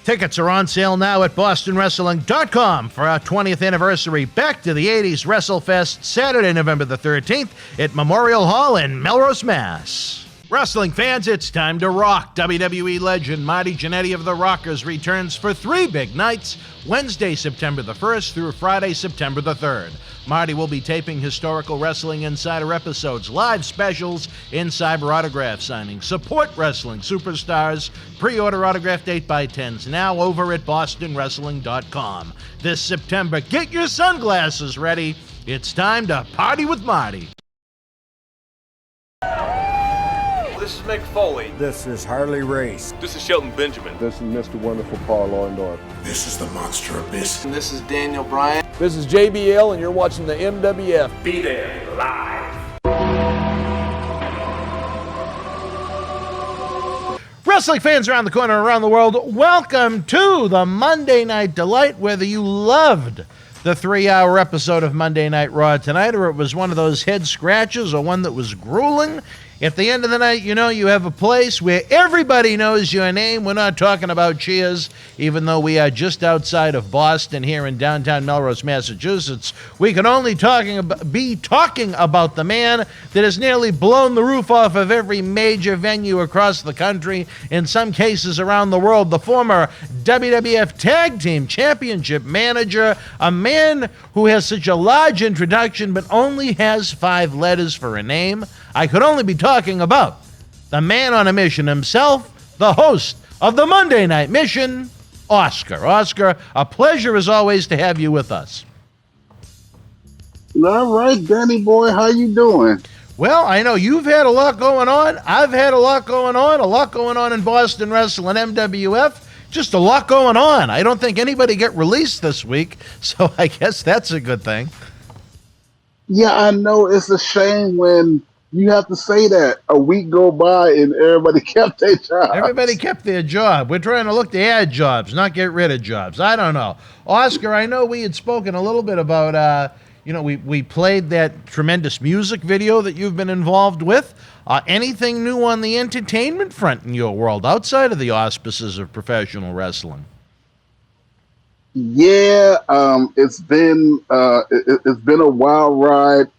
Tickets are on sale now at bostonwrestling.com for our 20th anniversary Back to the 80s WrestleFest, Saturday, November the 13th at Memorial Hall in Melrose, Mass. Wrestling fans, it's time to rock. WWE legend Marty Jannetty of the Rockers returns for 3 big nights, Wednesday, September the 1st through Friday, September the 3rd. Marty will be taping historical Wrestling Insider episodes, live specials, Insider autograph signings, support wrestling superstars, pre-order autographed 8x10s now over at bostonwrestling.com. This September, get your sunglasses ready. It's time to party with Marty. This is Mick Foley. This is Harley Race. This is Shelton Benjamin. This is Mr. Wonderful Paul Orndorff. This is the Monster Abyss. And this is Daniel Bryan. This is JBL, and you're watching the MWF. Be there live. Wrestling fans around the corner, around the world, welcome to the Monday Night Delight. Whether you loved the 3-hour episode of Monday Night Raw tonight, or it was one of those head scratches, or one that was grueling, at the end of the night, you know you have a place where everybody knows your name. We're not talking about Cheers, even though we are just outside of Boston here in downtown Melrose, Massachusetts. We can only be talking about the man that has nearly blown the roof off of every major venue across the country, in some cases around the world, the former WWF Tag Team Championship manager, a man who has such a large introduction but only has 5 letters for a name. I could only be talking about the man on a mission himself, the host of the Monday Night Mission, Oscar. Oscar, a pleasure as always to have you with us. All right, Danny boy, how you doing? Well, I know you've had a lot going on. I've had a lot going on in Boston Wrestling, MWF. Just a lot going on. I don't think anybody get released this week, so I guess that's a good thing. Yeah, I know. It's a shame when you have to say that a week go by and everybody kept their job. Everybody kept their job. We're trying to look to add jobs, not get rid of jobs. I don't know. Oscar, I know we had spoken a little bit about, we played that tremendous music video that you've been involved with. Anything new on the entertainment front in your world outside of the auspices of professional wrestling? Yeah, it's been a wild ride.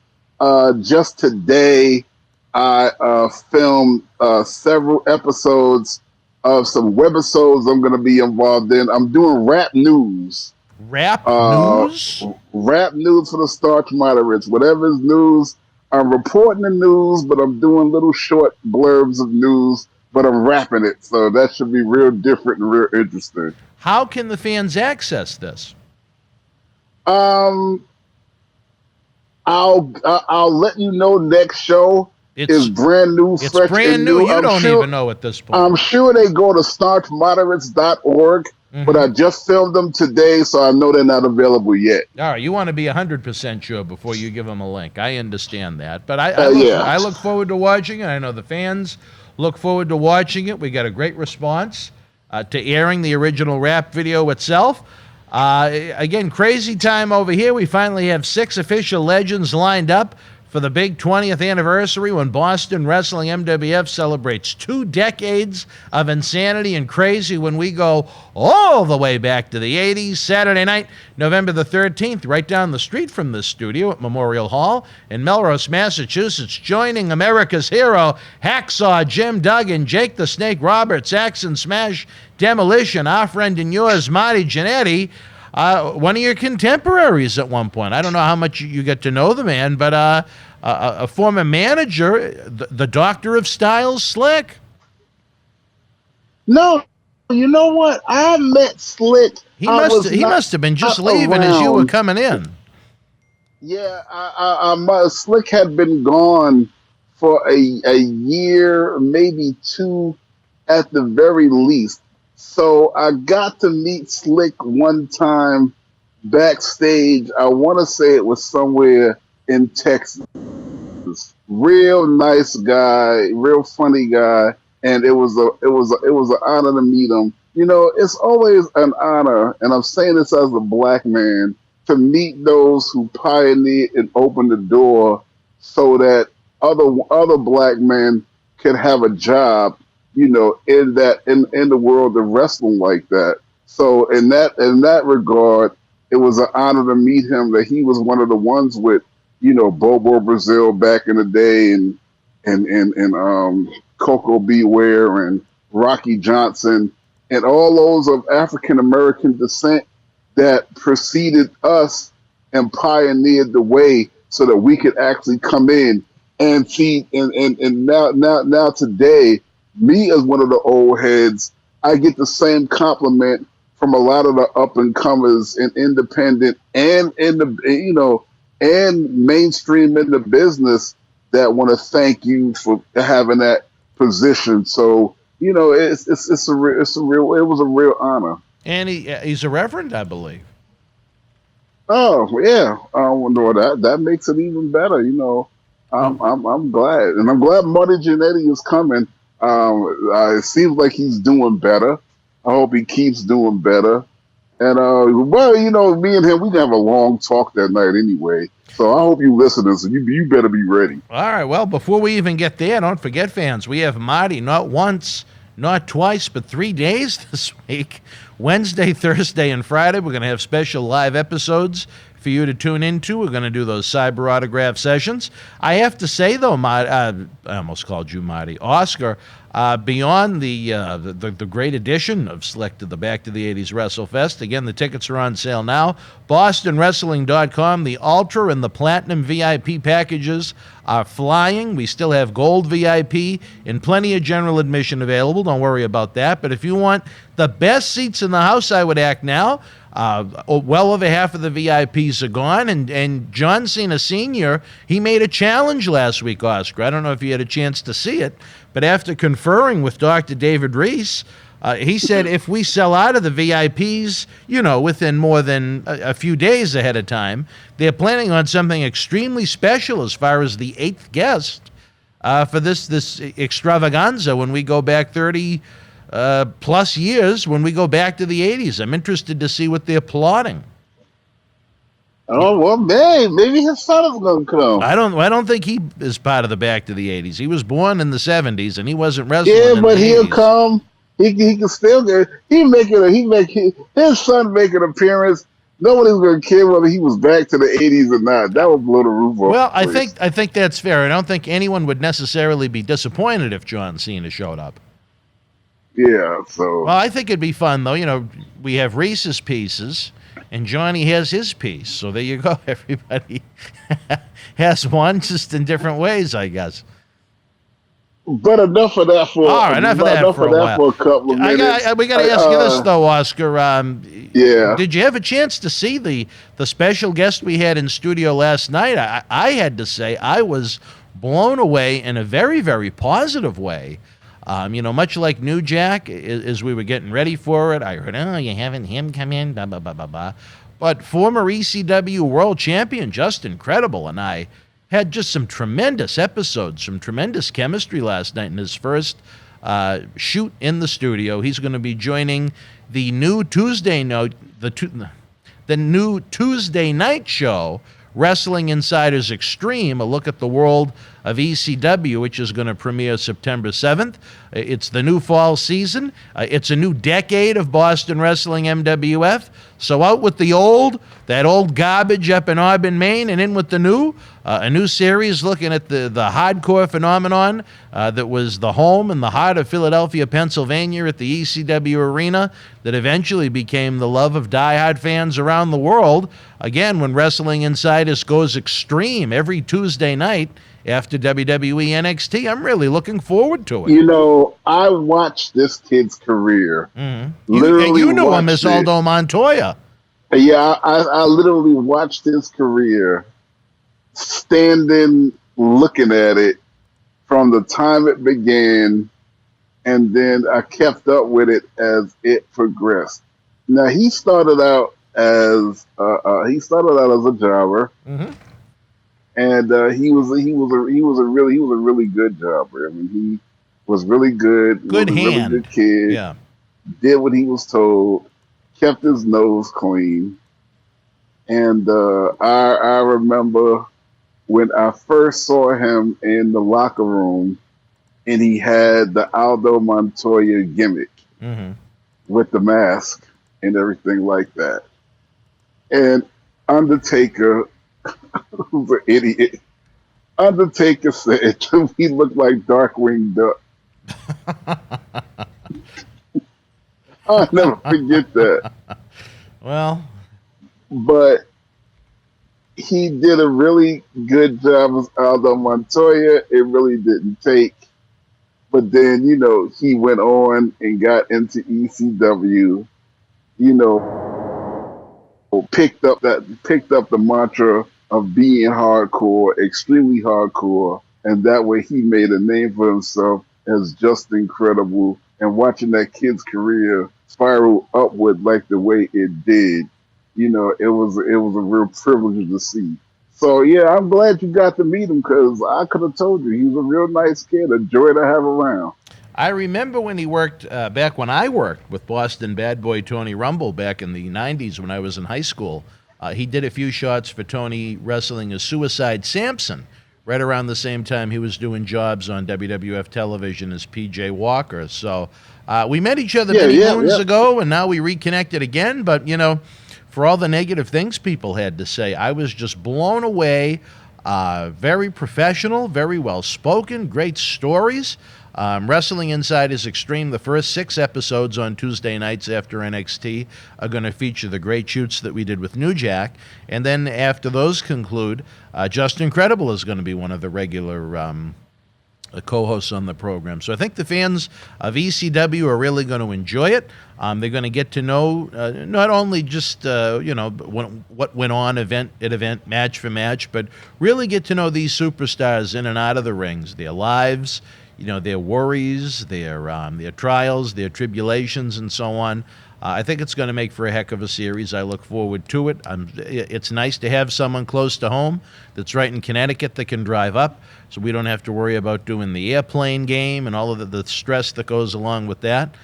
Just today, I filmed several episodes of some webisodes I'm going to be involved in. I'm doing rap news. Rap news? Rap news for the Starch Moderates. Whatever is news, I'm reporting the news, but I'm doing little short blurbs of news, but I'm rapping it. So that should be real different and real interesting. How can the fans access this? I'll let you know next show. It's brand new, it's fresh brand and new. new. You don't even know at this point. I'm sure they go to starchmoderates.org, but I just filmed them today, so I know they're not available yet. All right, you want to be 100% sure before you give them a link. I understand that, but I look forward to watching it. I know the fans look forward to watching it. We got a great response to airing the original rap video itself. Again, crazy time over here. We finally have 6 official legends lined up for the big 20th anniversary when Boston Wrestling MWF celebrates 2 decades of insanity and crazy when we go all the way back to the 80s. Saturday night, November the 13th, right down the street from this studio at Memorial Hall in Melrose, Massachusetts, joining America's hero, Hacksaw, Jim Duggan, Jake the Snake Roberts, Axe and Smash, Demolition, our friend and yours, Marty Jannetty, one of your contemporaries at one point. I don't know how much you get to know the man, but a former manager, the Doctor of Styles, Slick. No, you know what? I met Slick. He must have been just leaving as you were coming in. Yeah, Slick had been gone for a year, maybe 2 at the very least. So I got to meet Slick one time backstage. I want to say it was somewhere in Texas. Real nice guy, real funny guy, and it was an honor to meet him. You know, it's always an honor, and I'm saying this as a black man, to meet those who pioneered and opened the door so that other black men can have a job, you know, in the world of wrestling like that. So in that regard, it was an honor to meet him. That he was one of the ones with, Bobo Brazil back in the day, and Coco Beware and Rocky Johnson and all those of African American descent that preceded us and pioneered the way so that we could actually come in and see. And now today, me as one of the old heads, I get the same compliment from a lot of the up and comers and independent and in the and mainstream in the business that want to thank you for having that position. So it was a real honor. And he's a reverend, I believe. Oh yeah, no, that makes it even better. I'm glad, and I'm glad Marty Jannetty is coming. It seems like he's doing better. I hope he keeps doing better. And me and him, we can have a long talk that night anyway. So I hope you listeners, you better be ready. All right. Well, before we even get there, don't forget, fans, we have Marty not once, not twice, but 3 days this week. Wednesday, Thursday, and Friday, we're going to have special live episodes for you to tune into. We're going to do those cyber autograph sessions. I have to say, though, I almost called you Marty. Oscar, beyond the great edition of Slick to the Back to the 80s WrestleFest, again, the tickets are on sale now. BostonWrestling.com, the Ultra and the Platinum VIP packages are flying. We still have Gold VIP and plenty of general admission available. Don't worry about that. But if you want the best seats in the house, I would act now. Well over half of the VIPs are gone, and John Cena Sr., he made a challenge last week, Oscar. I don't know if you had a chance to see it, but after conferring with Dr. David Reese, he said if we sell out of the VIPs, within more than a few days ahead of time, they're planning on something extremely special as far as the 8th guest for this extravaganza when we go back 30 plus years, when we go back to the 80s. I'm interested to see what they're plotting. Oh, well, maybe his son is going to come. I don't think he is part of the Back to the 80s. He was born in the 70s, and he wasn't wrestling in the 80s. Yeah, but he'll come. He can still get. His son make an appearance. Nobody's going to care whether he was back to the 80s or not. That would blow the roof off. Well, I think that's fair. I don't think anyone would necessarily be disappointed if John Cena showed up. Yeah, so. Well, I think it'd be fun, though. We have Reese's pieces, and Johnny has his piece. So there you go. Everybody has one, just in different ways, I guess. But enough of that for a couple of minutes. We got to ask you this, though, Oscar. Yeah. Did you have a chance to see the special guest we had in studio last night? I had to say I was blown away in a very, very positive way. Much like New Jack, as we were getting ready for it, I heard, you're having him come in, blah, blah, blah, blah, blah. But former ECW world champion Justin Credible and I had just some tremendous episodes, some tremendous chemistry last night in his first shoot in the studio. He's going to be joining the new Tuesday night show, Wrestling Insiders Extreme, a look at the world of ECW, which is going to premiere September 7th. It's the new fall season. It's a new decade of Boston Wrestling MWF. So out with that old garbage up in Auburn, Maine, and in with the new. A new series looking at the hardcore phenomenon that was the home and the heart of Philadelphia, Pennsylvania at the ECW arena that eventually became the love of diehard fans around the world. Again, when Wrestling Insiders goes extreme every Tuesday night after WWE NXT, I'm really looking forward to it. I watched this kid's career. Mm-hmm. You knew him as Aldo Montoya. Yeah, I literally watched his career, standing, looking at it from the time it began, and then I kept up with it as it progressed. Now he started out as a jobber, mm-hmm. and he was a really good jobber. I mean, he was really good. Good was hand. A really good kid. Yeah. Did what he was told. Kept his nose clean. And I remember when I first saw him in the locker room, and he had the Aldo Montoya gimmick mm-hmm. with the mask. and everything like that. And Undertaker, who's an idiot, Undertaker said we look like Darkwing Duck. I'll never forget that. Well, but he did a really good job as Aldo Montoya. It really didn't take. But then, he went on and got into ECW, picked up the mantra of being hardcore, extremely hardcore, and that way he made a name for himself as just incredible. And watching that kid's career spiral upward like the way it did, it was a real privilege to see. So yeah, I'm glad you got to meet him, because I could have told you he was a real nice kid, a joy to have around. I remember when he worked, back when I worked with Boston bad boy Tony Rumble back in the 90s when I was in high school. He did a few shots for Tony wrestling as Suicide Samson right around the same time he was doing jobs on WWF television as PJ Walker. So we met each other many moons ago, and now we reconnected again. But, for all the negative things people had to say, I was just blown away. Very professional, very well-spoken, great stories. Wrestling Inside is Extreme. The first 6 episodes on Tuesday nights after NXT are going to feature the great shoots that we did with New Jack. And then after those conclude, Just Incredible is going to be one of the regular co-hosts on the program. So I think the fans of ECW are really going to enjoy it. They're going to get to know not only just what went on event, match for match, but really get to know these superstars in and out of the rings, their lives, their worries, their trials, their tribulations, and so on. I think it's going to make for a heck of a series. I look forward to it. It's nice to have someone close to home that's right in Connecticut that can drive up, so we don't have to worry about doing the airplane game and all of the stress that goes along with that.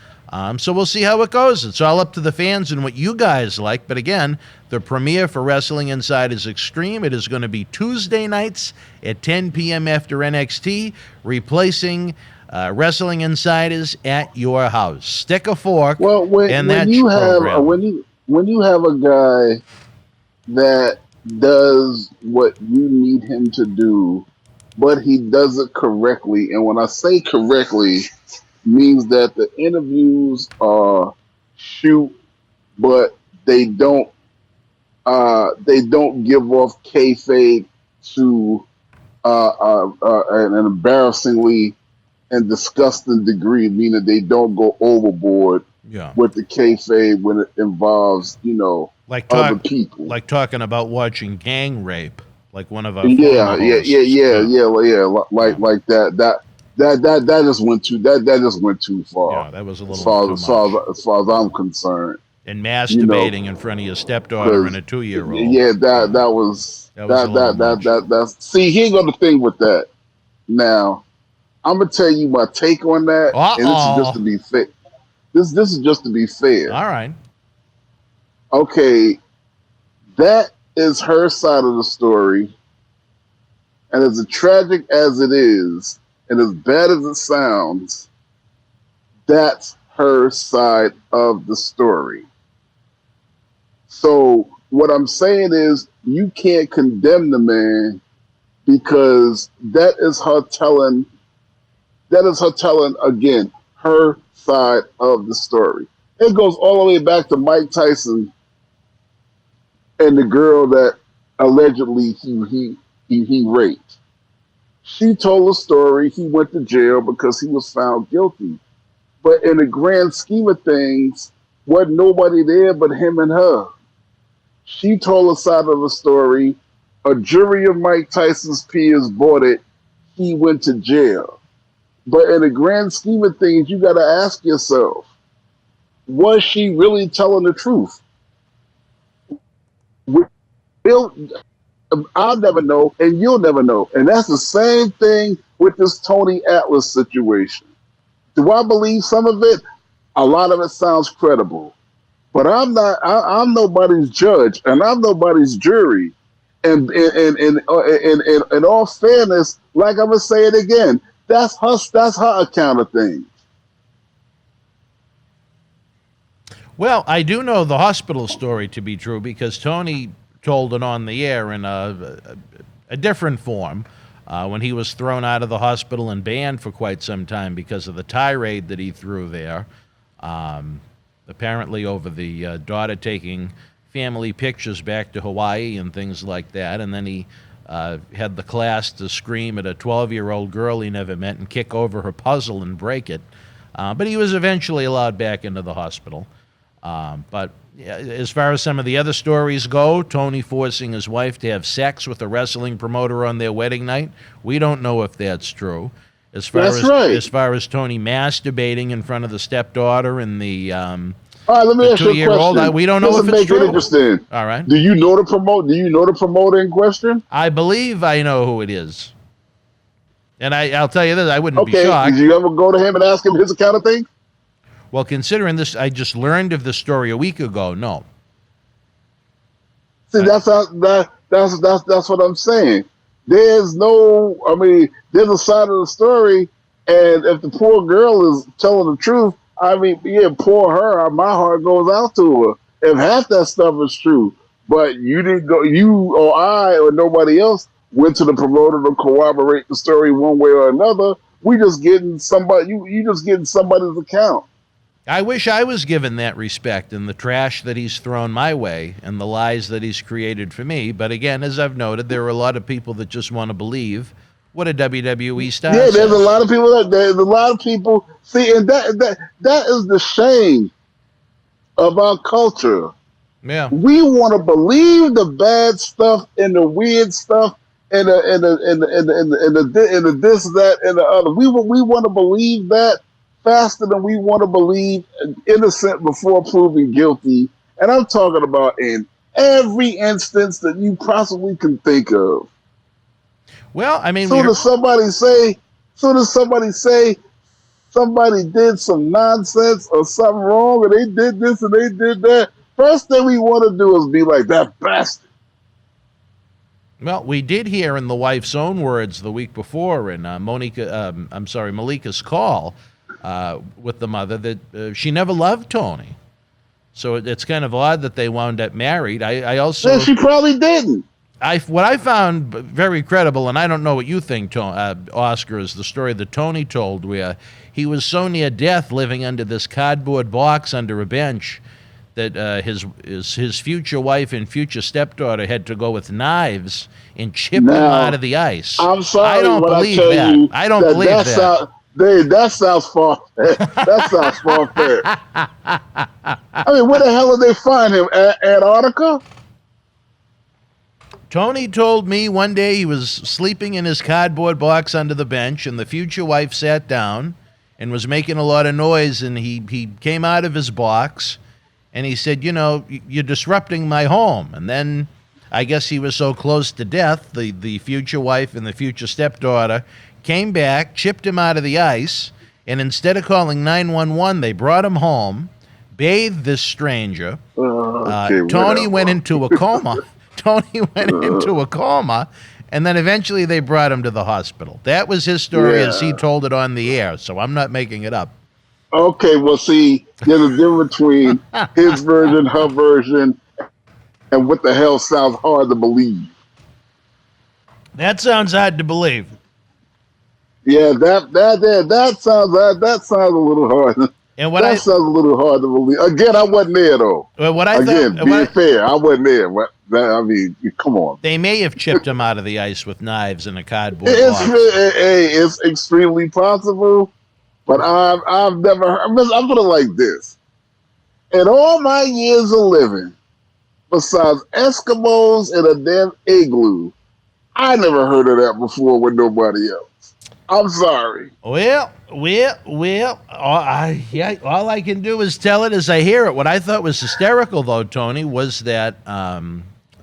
So we'll see how it goes. It's all up to the fans and what you guys like. But again, the premiere for Wrestling Inside is Extreme. It is going to be Tuesday nights at 10 p.m. after NXT, replacing Wrestling Insiders at your house. Stick a fork in that program. When you have a guy that does what you need him to do, but he does it correctly, and when I say correctly, means that the interviews are shoot, but they don't give off kayfabe to an embarrassingly and disgusting degree, meaning they don't go overboard with the kayfabe when it involves other people, like talking about watching gang rape, like one of our like that. That just went too. That just went too far. Yeah, that was a little too much. As far as I'm concerned. And masturbating in front of your stepdaughter and a 2-year-old. Yeah, that was. See, here's the thing with that. Now, I'm gonna tell you my take on that, and this is just to be fair. This is just to be fair. All right. Okay, that is her side of the story, and as tragic as it is, and as bad as it sounds, that's her side of the story. So what I'm saying is you can't condemn the man, because that is her telling again, her side of the story. It goes all the way back to Mike Tyson and the girl that allegedly he raped. She told a story. He went to jail because he was found guilty. But in the grand scheme of things, wasn't nobody there but him and her. She told a side of the story. A jury of Mike Tyson's peers bought it. He went to jail. But in the grand scheme of things, you got to ask yourself, was she really telling the truth? I'll never know, and you'll never know. And that's the same thing with this Tony Atlas situation. Do I believe some of it? A lot of it sounds credible. But I'm nobody's judge, and I'm nobody's jury. And in all fairness, like I'm gonna say it again, that's her account of things. Well, I do know the hospital story to be true because Tony told it on the air in a different form when he was thrown out of the hospital and banned for quite some time because of the tirade that he threw there, apparently over the daughter taking family pictures back to Hawaii and things like that. And then he had the class to scream at a 12-year-old girl he never met and kick over her puzzle and break it. But he was eventually allowed back into the hospital. But as far as some of the other stories go, Tony forcing his wife to have sex with a wrestling promoter on their wedding night, we don't know if that's true. As far as Tony masturbating in front of the stepdaughter and the all right, let me ask you a question. We don't know if it's true. Interesting. All right. Do you know the promoter in question? I believe I know who it is. And I'll tell you this, I wouldn't be shocked. Did you ever go to him and ask him his account of things? Well, considering this, I just learned of the story a week ago. No. See, that's what I'm saying. There's a side of the story, and if the poor girl is telling the truth, poor her. My heart goes out to her. If half that stuff is true, but you didn't go, you or I or nobody else went to the promoter to corroborate the story one way or another. We just getting somebody. You just getting somebody's account. I wish I was given that respect and the trash that he's thrown my way and the lies that he's created for me. But again, as I've noted, there are a lot of people that just want to believe what a WWE star says. There's a lot of people. See, and that is the shame of our culture. Yeah, we want to believe the bad stuff and the weird stuff and the this, that, and the other. We want to believe that faster than we want to believe innocent before proven guilty. And I'm talking about in every instance that you possibly can think of. Well, I mean, soon as somebody say somebody did some nonsense or something wrong, and they did this and they did that, first thing we want to do is be like, that bastard. Well, we did hear in the wife's own words the week before in Malika's call with the mother that she never loved Tony. So it's kind of odd that they wound up married. I also... Yeah, she probably didn't. What I found very credible, and I don't know what you think, Oscar, is the story that Tony told where he was so near death living under this cardboard box under a bench that his future wife and future stepdaughter had to go with knives and chip him out of the ice. I'm sorry, I don't believe that. I don't believe that. That sounds far-fetched. That sounds far-fetched. I mean, where the hell did they find him? Antarctica? Tony told me one day he was sleeping in his cardboard box under the bench, and the future wife sat down and was making a lot of noise, and he came out of his box, and he said, you're disrupting my home. And then I guess he was so close to death, the future wife and the future stepdaughter came back, chipped him out of the ice, and instead of calling 911, they brought him home, bathed this stranger. Tony went into a coma. And then eventually they brought him to the hospital. That was his story as he told it on the air, so I'm not making it up. Okay, well, see, there's a difference between his version, her version, and what the hell sounds hard to believe. That sounds hard to believe. Yeah, that sounds a little hard. And sounds a little hard to believe. Again, I wasn't there though. Being fair, I wasn't there. Come on. They may have chipped him out of the ice with knives in a cardboard box. It's extremely possible, but I've never heard. I'm put it like this: in all my years of living, besides Eskimos and a damn igloo, I never heard of that before with nobody else. I'm sorry. Well, all I can do is tell it as I hear it. What I thought was hysterical, though, Tony, was that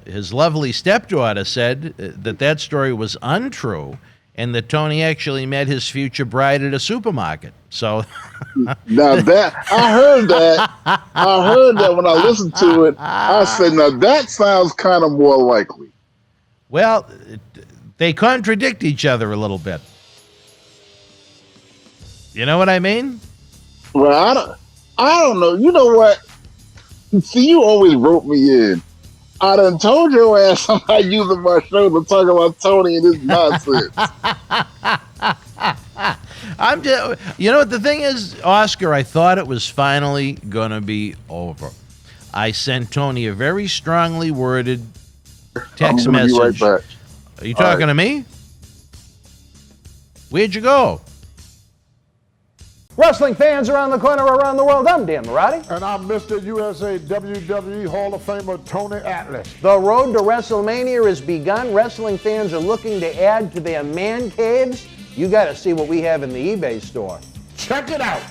his lovely stepdaughter said that story was untrue and that Tony actually met his future bride at a supermarket. So now that I heard that when I listened to it, I said, now that sounds kind of more likely. Well, they contradict each other a little bit. You know what I mean? Well, I don't know. You know what? See, you always wrote me in. I done told your ass I'm not using my show to talk about Tony and his nonsense. I'm just, you know what the thing is, Oscar? I thought it was finally gonna be over. I sent Tony a very strongly worded text message. Be right back. Are you talking to me? Where'd you go? Wrestling fans around the corner, around the world, I'm Dan Marty. And I'm Mr. USA WWE Hall of Famer Tony Atlas. The road to WrestleMania has begun. Wrestling fans are looking to add to their man caves. You got to see what we have in the eBay store. Check it out.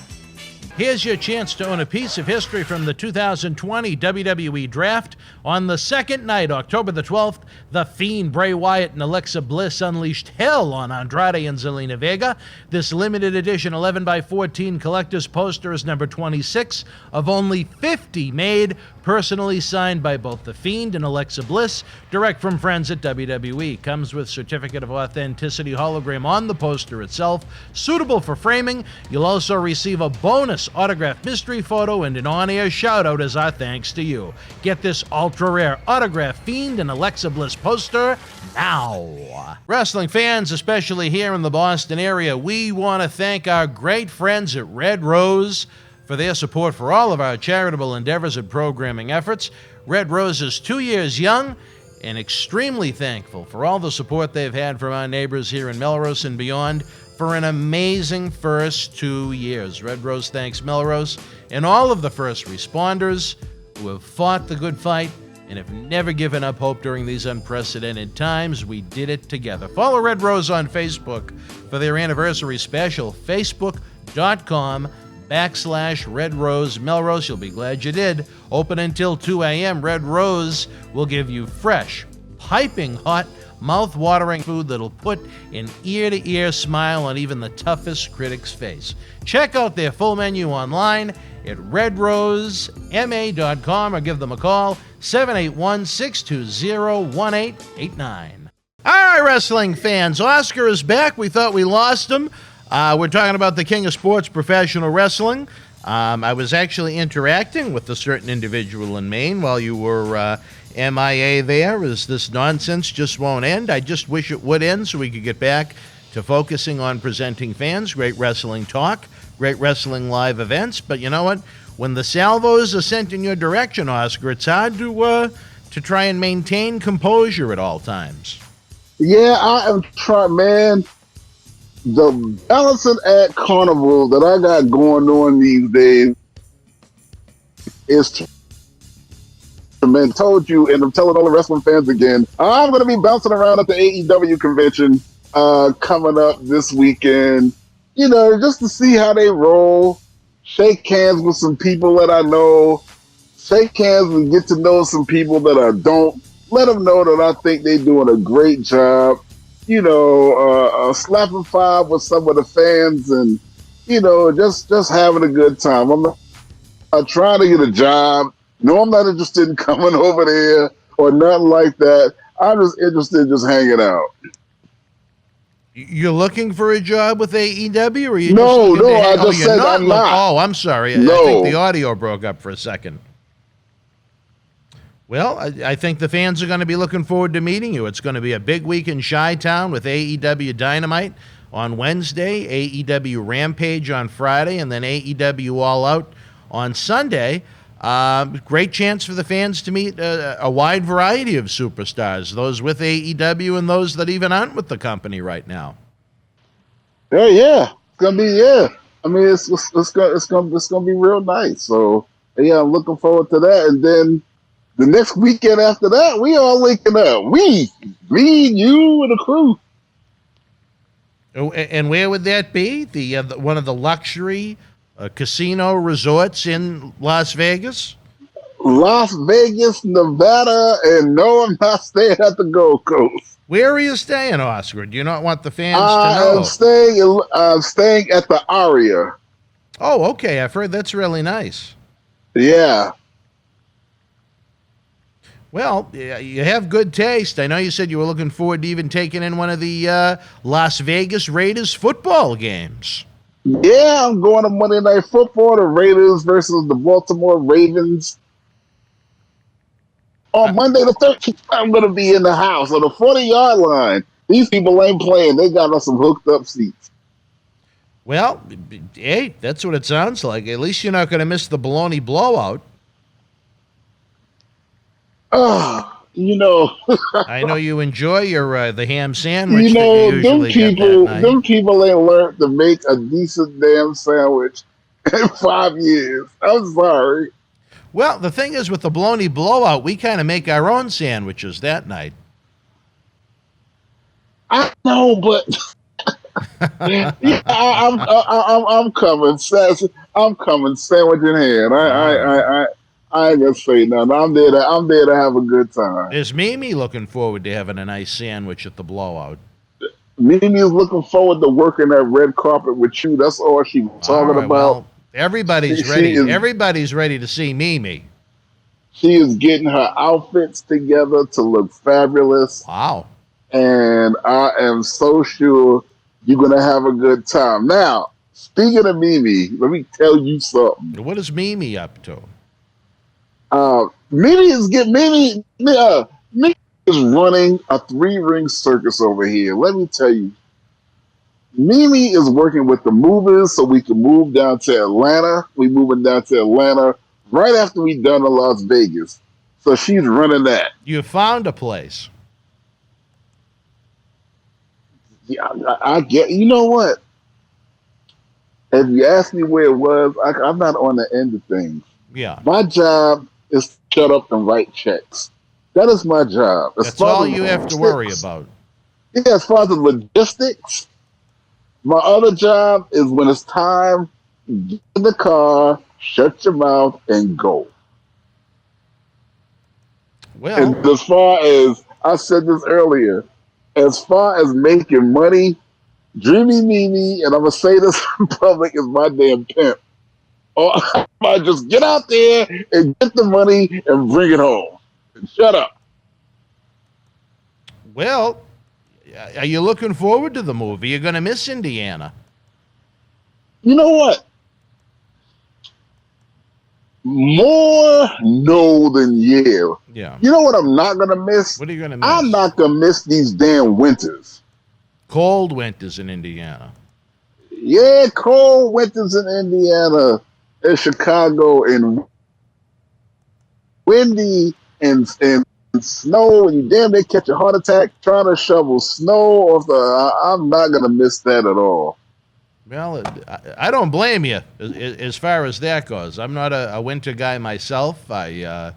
Here's your chance to own a piece of history from the 2020 WWE Draft. On the second night, October the 12th, The Fiend, Bray Wyatt, and Alexa Bliss unleashed hell on Andrade and Zelina Vega. This limited edition 11x14 collector's poster is number 26 of only 50 made, personally signed by both The Fiend and Alexa Bliss, direct from friends at WWE. Comes with certificate of authenticity hologram on the poster itself, suitable for framing. You'll also receive a bonus autographed mystery photo and an on-air shout-out as our thanks to you. Get this ultra-rare autographed Fiend and Alexa Bliss poster now. Wrestling fans, especially here in the Boston area, we want to thank our great friends at Red Rose for their support for all of our charitable endeavors and programming efforts. Red Rose is 2 years young and extremely thankful for all the support they've had from our neighbors here in Melrose and beyond for an amazing first 2 years. Red Rose thanks Melrose and all of the first responders who have fought the good fight and have never given up hope during these unprecedented times. We did it together. Follow Red Rose on Facebook for their anniversary special, facebook.com/Red Rose Melrose. You'll be glad you did. Open until 2 a.m. Red Rose will give you fresh, piping hot, mouth-watering food that'll put an ear-to-ear smile on even the toughest critic's face. Check out their full menu online at redrosema.com or give them a call, 781-620-1889. All right, wrestling fans, Oscar is back. We thought we lost him. We're talking about the king of sports, professional wrestling. I was actually interacting with a certain individual in Maine while you were MIA there, as this nonsense just won't end. I just wish it would end so we could get back to focusing on presenting fans great wrestling talk, great wrestling live events. But you know what? When the salvos are sent in your direction, Oscar, it's hard to try and maintain composure at all times. Yeah, I am trying, man. The balancing act carnival that I got going on these days is man, told you, and I'm telling all the wrestling fans again, I'm going to be bouncing around at the AEW convention coming up this weekend, you know, just to see how they roll, shake hands with some people that I know, shake hands and get to know some people that I don't, let them know that I think they're doing a great job, you know, slapping five with some of the fans and, you know, just having a good time. I'm not trying to get a job. No, I'm not interested in coming over there or nothing like that. I'm just interested in just hanging out. You're looking for a job with AEW, or you No, just I just said I'm not. Oh, I'm sorry. No. I think the audio broke up for a second. Well, I think the fans are going to be looking forward to meeting you. It's going to be a big week in Chi-Town with AEW Dynamite on Wednesday, AEW Rampage on Friday, and then AEW All Out on Sunday. Great chance for the fans to meet a wide variety of superstars, those with AEW and those that even aren't with the company right now. Yeah, it's gonna be I mean, it's gonna be real nice. So yeah, I'm looking forward to that. And then the next weekend after that, we all linking up. Me, you, and the crew. Oh, and where would that be? The one of the luxury casino resorts in Las Vegas? Las Vegas, Nevada, and no, I'm not staying at the Gold Coast. Where are you staying, Oscar? Do you not want the fans to know? I'm staying at the Aria. Oh, okay. I've heard that's really nice. Yeah. Well, you have good taste. I know you said you were looking forward to even taking in one of the Las Vegas Raiders football games. Yeah, I'm going to Monday Night Football, the Raiders versus the Baltimore Ravens. On Monday the 13th, I'm going to be in the house on the 40-yard line. These people ain't playing. They got us some hooked up seats. Well, hey, that's what it sounds like. At least you're not going to miss the baloney blowout. You know. I know you enjoy your the ham sandwich that you usually get that night. Them people ain't learned to make a decent damn sandwich in 5 years. I'm sorry. Well, the thing is, with the baloney blowout, we kind of make our own sandwiches that night. I know, but yeah, I'm coming. I'm coming, sandwich in hand. I ain't gonna say nothing. I'm there to have a good time. Is Mimi looking forward to having a nice sandwich at the blowout? Mimi's looking forward to working that red carpet with you. That's all she was talking about. Well, everybody's ready. Everybody's ready to see Mimi. She is getting her outfits together to look fabulous. Wow. And I am so sure you're going to have a good time. Now, speaking of Mimi, let me tell you something. What is Mimi up to? Mimi is running a 3-ring circus over here. Let me tell you. Mimi is working with the movers so we can move down to Atlanta. We're moving down to Atlanta right after we done in Las Vegas. So she's running that. You found a place. Yeah, I get. You know what? If you ask me where it was, I'm not on the end of things. Yeah. My job is to shut up and write checks. That is my job. That's all you have to worry about. Yeah, as far as the logistics, my other job is when it's time, get in the car, shut your mouth, and go. Well, and as far as, I said this earlier, as far as making money, Dreamy Mimi, and I'm going to say this in public, is my damn pimp. Or I might just get out there and get the money and bring it home. And shut up. Well, are you looking forward to the movie? You're going to miss Indiana. You know what? More no than yeah. Yeah. You know what I'm not going to miss? What are you going to miss? I'm not going to miss these damn winters. Cold winters in Indiana. Yeah, cold winters in Indiana, in Chicago, and windy and snow, and you damn near catch a heart attack trying to shovel snow off the. I'm not going to miss that at all. Well, I don't blame you as far as that goes. I'm not a winter guy myself. I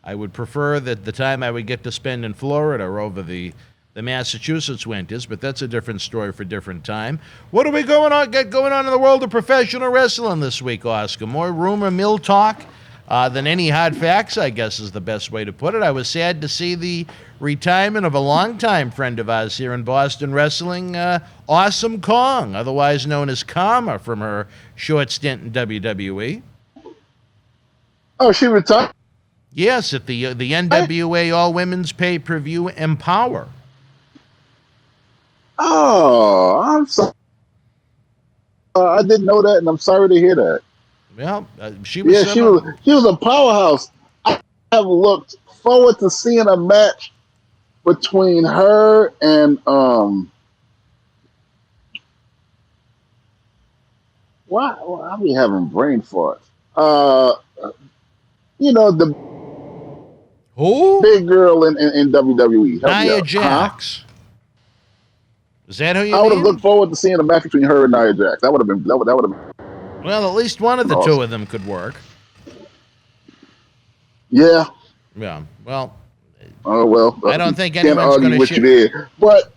would prefer that the time I would get to spend in Florida over the Massachusetts winters, but that's a different story for a different time. What are we going on in the world of professional wrestling this week, Oscar? More rumor mill talk than any hard facts, I guess is the best way to put it. I was sad to see the retirement of a longtime friend of ours here in Boston wrestling, Awesome Kong, otherwise known as Karma, from her short stint in WWE. Oh, she retired? Yes, at the NWA All-Women's Pay-Per-View Empower. Oh, I'm sorry. I didn't know that, and I'm sorry to hear that. Well, she was. Yeah, she was a powerhouse. I have looked forward to seeing a match between her and why are we having brain farts? You know, the big girl in WWE. Nia Jax. Huh? Is that who you I would have looked forward to seeing a match between her and Nia Jax. That would have been. Well, at least one of the two of them could work. Yeah. Yeah. Well. Oh well. I don't think anyone's going to shit. But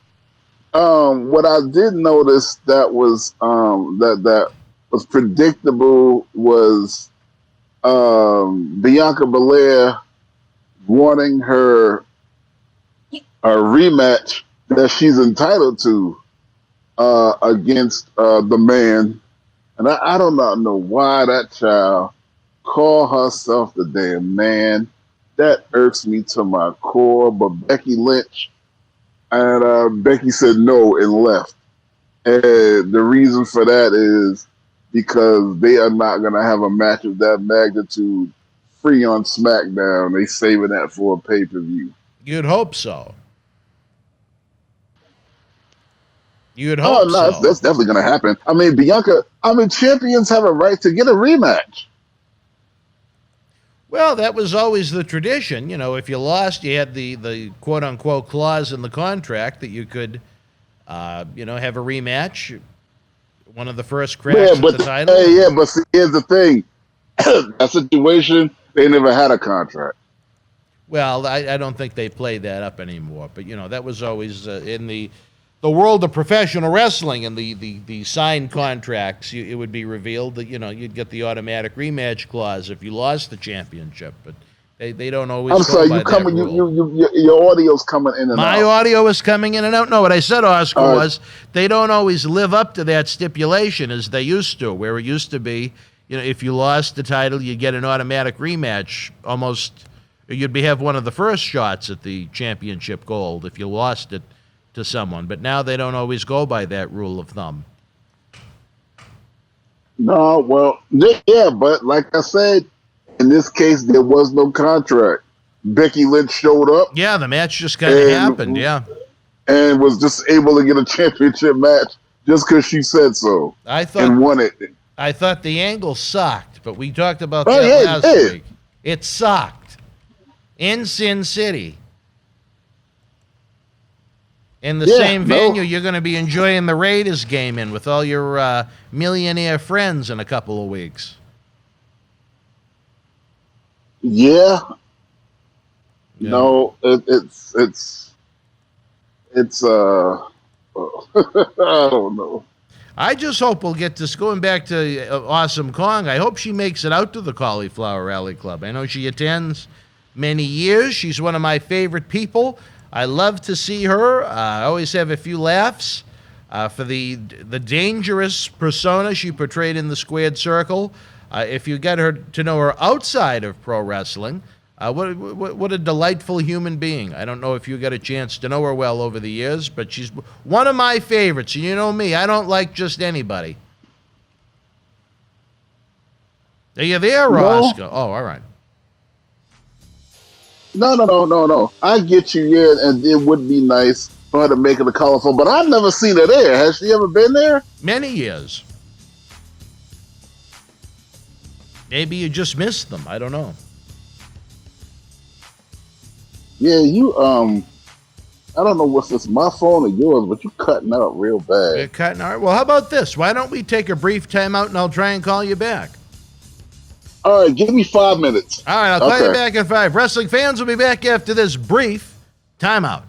what I did notice that was that was predictable was Bianca Belair wanting her a rematch that she's entitled to against the man. And I do not know why that child called herself the damn man. That irks me to my core. But Becky Lynch, and Becky said no and left. And the reason for that is because they are not going to have a match of that magnitude free on SmackDown. They saving that for a pay-per-view. You'd hope so. You'd Oh, hope no, so. that's definitely going to happen. I mean, champions have a right to get a rematch. Well, that was always the tradition. You know, if you lost, you had the quote-unquote clause in the contract that you could, have a rematch. One of the first cracks at the title. But see, here's the thing. That situation, they never had a contract. Well, I don't think they play that up anymore. But, that was always in the world of professional wrestling and the signed contracts. It would be revealed that, you'd get the automatic rematch clause if you lost the championship. But they don't always. I'm sorry, your audio's coming in and out. My audio is coming in and out. No, what I said, Oscar, was they don't always live up to that stipulation as they used to, where it used to be, if you lost the title, you'd get an automatic rematch almost. You'd have one of the first shots at the championship gold if you lost it to someone. But now they don't always go by that rule of thumb. No, well, yeah, but like I said, in this case, there was no contract. Becky Lynch showed up. Yeah, the match just kind of happened, yeah. And was just able to get a championship match just because she said so. And won it. I thought the angle sucked, but we talked about that last week. It sucked. In Sin City. In the same venue you're going to be enjoying the Raiders game in with all your millionaire friends in a couple of weeks. Yeah. No, it's I don't know. I just hope we'll get this going back to Awesome Kong. I hope she makes it out to the Cauliflower Rally Club. I know she attends many years. She's one of my favorite people. I love to see her. I always have a few laughs for the dangerous persona she portrayed in the Squared Circle. If you get her to know her outside of pro wrestling, what a delightful human being. I don't know if you got a chance to know her well over the years, but she's one of my favorites. And you know me, I don't like just anybody. Are you there, Roscoe? Oh, all right. No. I get you, yeah, and it would be nice for her to make it a colorful, but I've never seen her there. Has she ever been there? Many years. Maybe you just missed them. I don't know. Yeah, I don't know what's this, my phone or yours, but you're cutting out real bad. You're cutting out. Well, how about this? Why don't we take a brief time out and I'll try and call you back? All right, give me 5 minutes. All right, I'll call you back in 5. Wrestling fans will be back after this brief timeout.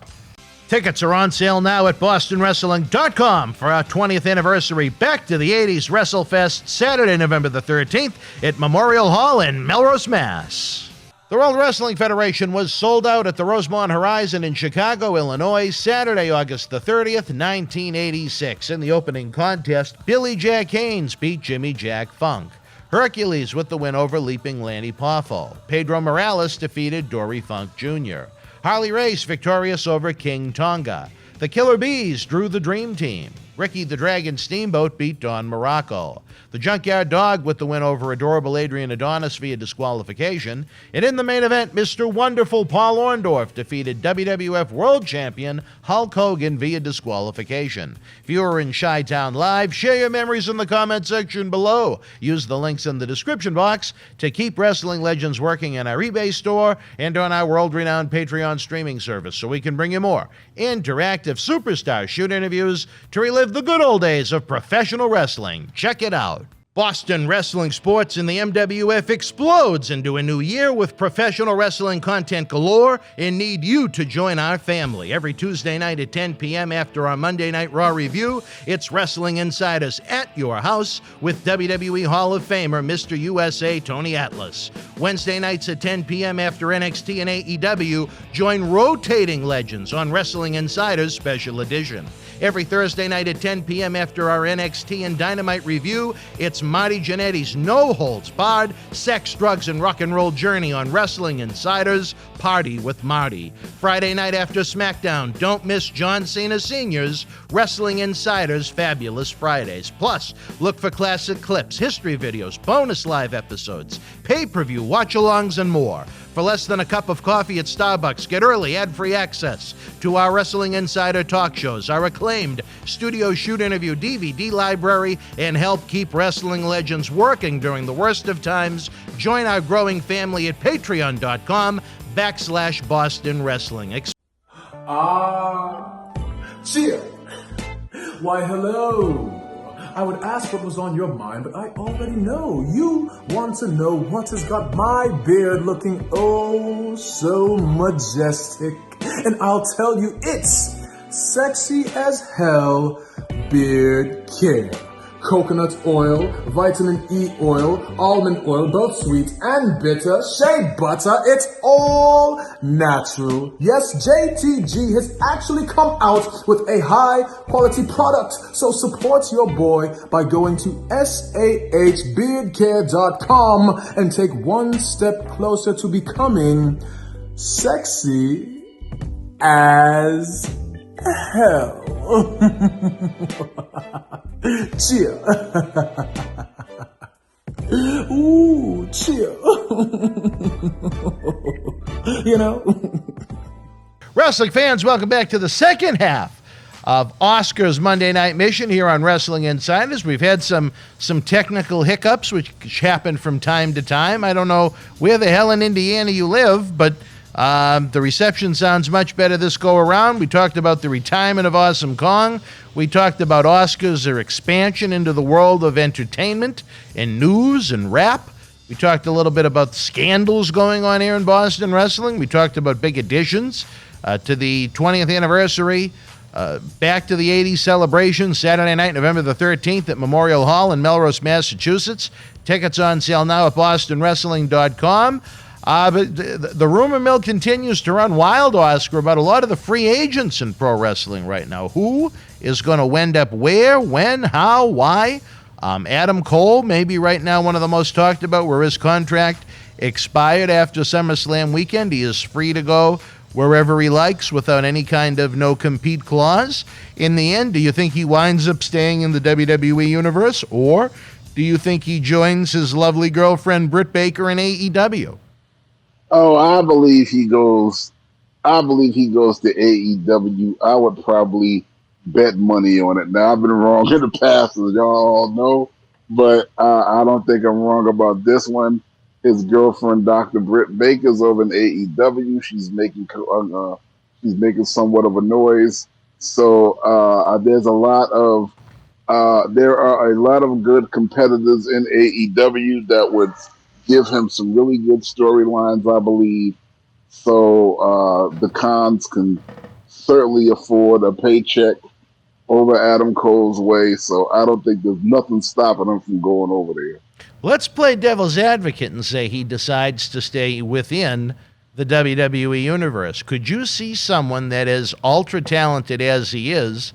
Tickets are on sale now at bostonwrestling.com for our 20th anniversary Back to the 80s WrestleFest, Saturday, November the 13th at Memorial Hall in Melrose, Mass. The World Wrestling Federation was sold out at the Rosemont Horizon in Chicago, Illinois, Saturday, August the 30th, 1986. In the opening contest, Billy Jack Haynes beat Jimmy Jack Funk. Hercules with the win over Leaping Lanny Poffo. Pedro Morales defeated Dory Funk Jr. Harley Race victorious over King Tonga. The Killer Bees drew the Dream Team. Ricky the Dragon Steamboat beat Don Morocco. The Junkyard Dog with the win over Adorable Adrian Adonis via disqualification. And in the main event, Mr. Wonderful Paul Orndorff defeated WWF World Champion Hulk Hogan via disqualification. If you are in Chi-Town Live, share your memories in the comment section below. Use the links in the description box to keep Wrestling Legends working in our eBay store and on our world-renowned Patreon streaming service so we can bring you more interactive superstar shoot interviews to relive the good old days of professional wrestling. Check it out. Boston Wrestling Sports in the MWF explodes into a new year with professional wrestling content galore and need you to join our family. Every Tuesday night at 10 p.m. after our Monday Night Raw review, it's Wrestling Insiders at your house with WWE Hall of Famer Mr. USA Tony Atlas. Wednesday nights at 10 p.m. after NXT and AEW, join Rotating Legends on Wrestling Insiders Special Edition. Every Thursday night at 10 p.m. after our NXT and Dynamite review, it's Marty Jannetty's no-holds-barred sex, drugs, and rock and roll journey on Wrestling Insider's Party with Marty. Friday night after SmackDown, don't miss John Cena Sr.'s Wrestling Insider's Fabulous Fridays. Plus, look for classic clips, history videos, bonus live episodes, pay-per-view watch-alongs, and more. For less than a cup of coffee at Starbucks, get early ad-free access to our Wrestling Insider talk shows, our acclaimed studio shoot interview DVD library, and help keep wrestling legends working during the worst of times. Join our growing family at patreon.com/Boston Wrestling. Cheer. Why, hello. I would ask what was on your mind, but I already know. You want to know what has got my beard looking oh so majestic. And I'll tell you, it's sexy as hell beard care. Coconut oil, vitamin E oil, almond oil, both sweet and bitter, shea butter, it's all natural. Yes, JTG has actually come out with a high quality product. So support your boy by going to sahbeardcare.com and take one step closer to becoming sexy as hell. Cheer. Ooh, cheer. You know? Wrestling fans, welcome back to the second half of Oscar's Monday Night Mission here on Wrestling Insiders. We've had some technical hiccups, which happen from time to time. I don't know where the hell in Indiana you live, but the reception sounds much better this go around. We talked about the retirement of Awesome Kong. We talked about Oscars, their expansion into the world of entertainment and news and rap. We talked a little bit about the scandals going on here in Boston wrestling. We talked about big additions to the 20th anniversary Back to the 80s celebration, Saturday night, November the 13th at Memorial Hall in Melrose, Massachusetts. Tickets on sale now at bostonwrestling.com. But the rumor mill continues to run wild, Oscar, about a lot of the free agents in pro wrestling right now. Who is going to end up where, when, how, why? Adam Cole, maybe right now one of the most talked about, where his contract expired after SummerSlam weekend. He is free to go wherever he likes without any kind of no-compete clause. In the end, do you think he winds up staying in the WWE universe, or do you think he joins his lovely girlfriend Britt Baker in AEW? Oh, I believe he goes to AEW. I would probably bet money on it. Now, I've been wrong in the past, as y'all all know, but I don't think I'm wrong about this one. His girlfriend, Dr. Britt Baker's over in AEW. She's making somewhat of a noise. So there are a lot of good competitors in AEW that would give him some really good storylines, I believe. So the Khans can certainly afford a paycheck over Adam Cole's way. So I don't think there's nothing stopping him from going over there. Let's play devil's advocate and say he decides to stay within the WWE universe. Could you see someone that is ultra talented as he is?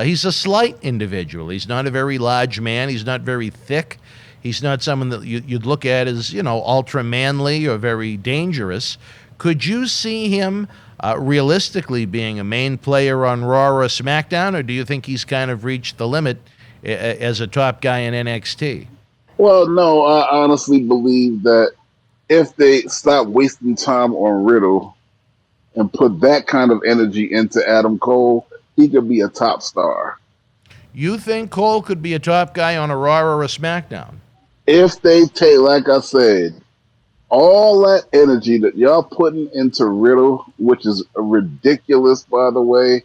He's a slight individual. He's not a very large man. He's not very thick. He's not someone that you'd look at as, ultra manly or very dangerous. Could you see him realistically being a main player on Raw or SmackDown, or do you think he's kind of reached the limit as a top guy in NXT? Well, no, I honestly believe that if they stop wasting time on Riddle and put that kind of energy into Adam Cole, he could be a top star. You think Cole could be a top guy on a Raw or a SmackDown? If they take, like I said, all that energy that y'all putting into Riddle, which is ridiculous, by the way.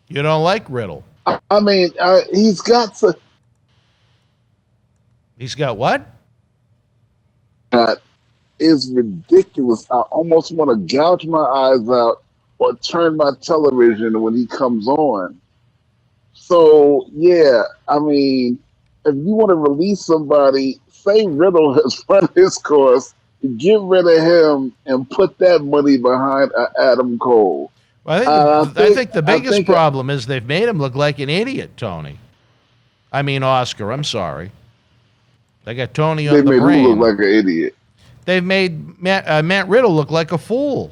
You don't like Riddle? I mean, he's got to... He's got what? That is ridiculous. I almost want to gouge my eyes out or turn my television when he comes on. So, yeah, I mean, if you want to release somebody, say Riddle has run his course, get rid of him and put that money behind Adam Cole. Well, I think the biggest problem is they've made him look like an idiot, Tony. I mean, Oscar, I'm sorry. They got Tony They on the made brain. him look like an idiot. They've made Matt Riddle look like a fool.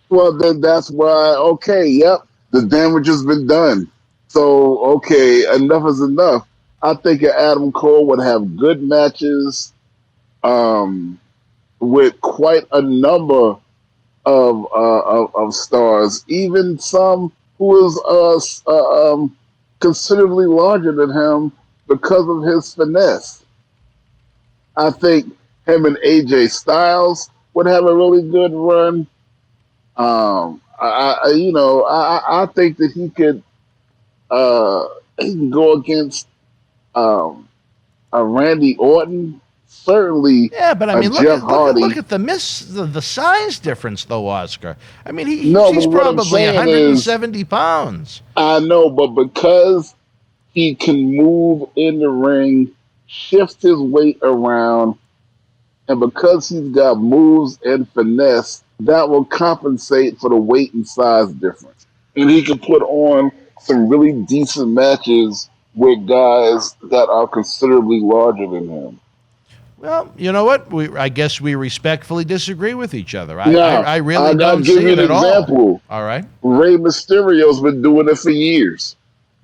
Well, then that's why, okay, yep, the damage has been done. So, okay, enough is enough. I think Adam Cole would have good matches with quite a number of stars, even some who is considerably larger than him because of his finesse. I think him and AJ Styles would have a really good run. I think that he can go against a Randy Orton, certainly. Yeah, but I mean, Jeff Hardy. look at the size difference, though, Oscar. I mean, he's but probably 170 pounds. I know, but because he can move in the ring, shift his weight around, and because he's got moves and finesse, that will compensate for the weight and size difference. And he can put on some really decent matches with guys that are considerably larger than him. Well, you know what? I guess we respectfully disagree with each other. I really I'll don't give see you it an at example. All right. Rey Mysterio's been doing it for years.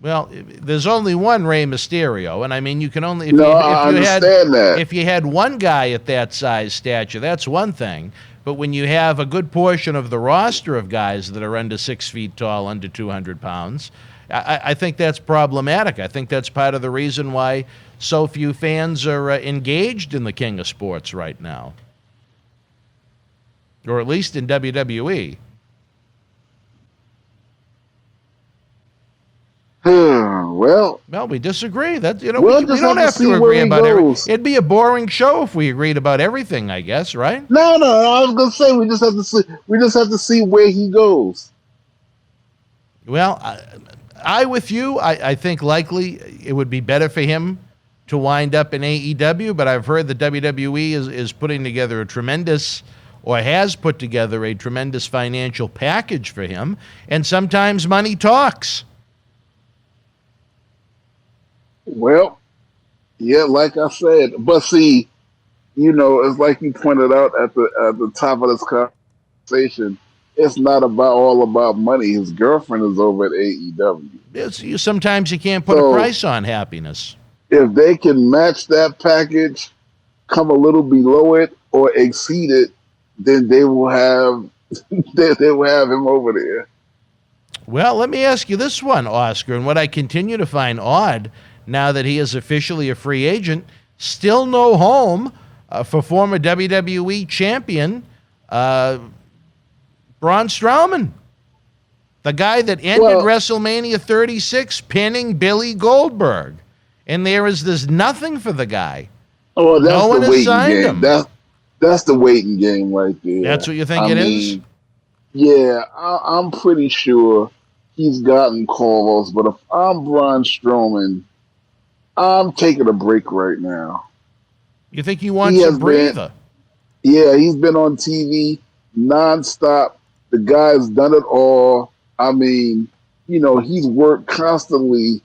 Well, there's only one Rey Mysterio, and I mean, you can only I understand that. If you had one guy at that size stature, that's one thing. But when you have a good portion of the roster of guys that are under 6 feet tall, under 200 pounds, I think that's problematic. I think that's part of the reason why so few fans are engaged in the King of Sports right now, or at least in WWE. Well, we disagree. That we have don't have to to see agree where he about goes. everything. It'd be a boring show if we agreed about everything, I guess, right? No. I was gonna say we just have to see. We just have to see where he goes. Well, I with you. I think likely it would be better for him to wind up in AEW, but I've heard the WWE is putting together has put together a tremendous financial package for him, and sometimes money talks. Well, yeah, like I said, but see, it's like you pointed out at the top of this conversation. It's not all about money. His girlfriend is over at AEW. Sometimes you can't put a price on happiness. If they can match that package, come a little below it or exceed it, then they will have they will have him over there. Well, let me ask you this one, Oscar, and what I continue to find odd now that he is officially a free agent, still no home for former WWE champion Braun Strowman, the guy that ended WrestleMania 36 pinning Billy Goldberg. And there's nothing for the guy. Oh, that's no one has signed him. That's the waiting game right there. That's what you think it is? Yeah, I'm pretty sure he's gotten calls, but if I'm Braun Strowman, I'm taking a break right now. You think he wants a breather? He's been on TV nonstop. The guy's done it all. I mean, he's worked constantly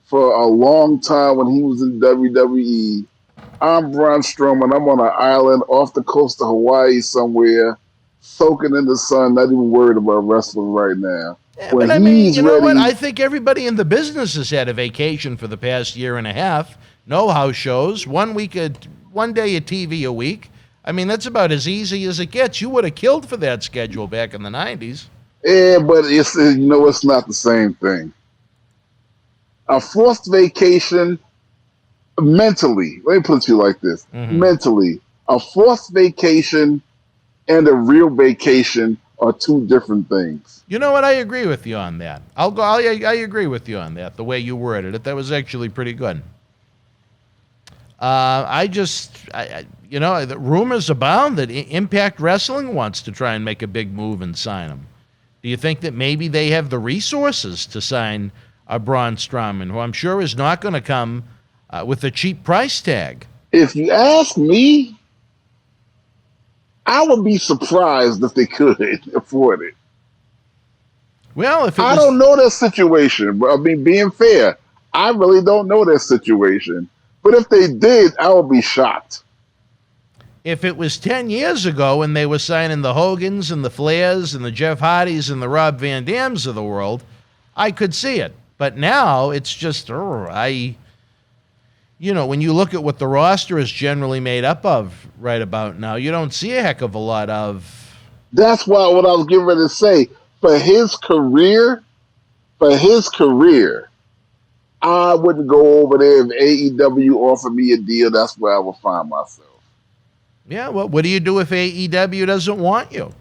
for a long time when he was in WWE. I'm Braun Strowman. I'm on an island off the coast of Hawaii somewhere, soaking in the sun, not even worried about wrestling right now. Yeah, but I mean, you know what? I think everybody in the business has had a vacation for the past year and a half. No house shows, 1 day of TV a week. I mean, that's about as easy as it gets. You would have killed for that schedule back in the 90s. Yeah, but it's not the same thing. A forced vacation, mentally, let me put it to you like this. Mm-hmm. Mentally, a forced vacation and a real vacation are two different things. You know what? I agree with you on that. I agree with you on that, the way you worded it. That was actually pretty good. The rumors abound that Impact Wrestling wants to try and make a big move and sign him. Do you think that maybe they have the resources to sign a Braun Strowman, who I'm sure is not going to come with a cheap price tag? If you ask me, I would be surprised if they could afford it. Well, I don't know their situation. I mean, being fair, I really don't know their situation. But if they did, I would be shocked. If it was 10 years ago and they were signing the Hogans and the Flairs and the Jeff Hardys and the Rob Van Dams of the world, I could see it. But now it's just, when you look at what the roster is generally made up of right about now, you don't see a heck of a lot of. That's what I was getting ready to say. For his career, I wouldn't go over there if AEW offered me a deal. That's where I would find myself. Yeah, well, what do you do if AEW doesn't want you?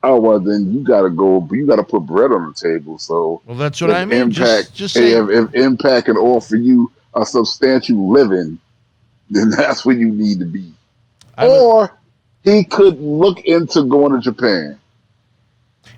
Oh, well, then you got to go. You got to put bread on the table. So, well, that's what I mean. Impact, just say, if Impact can offer you a substantial living, then that's where you need to be. Or he could look into going to Japan.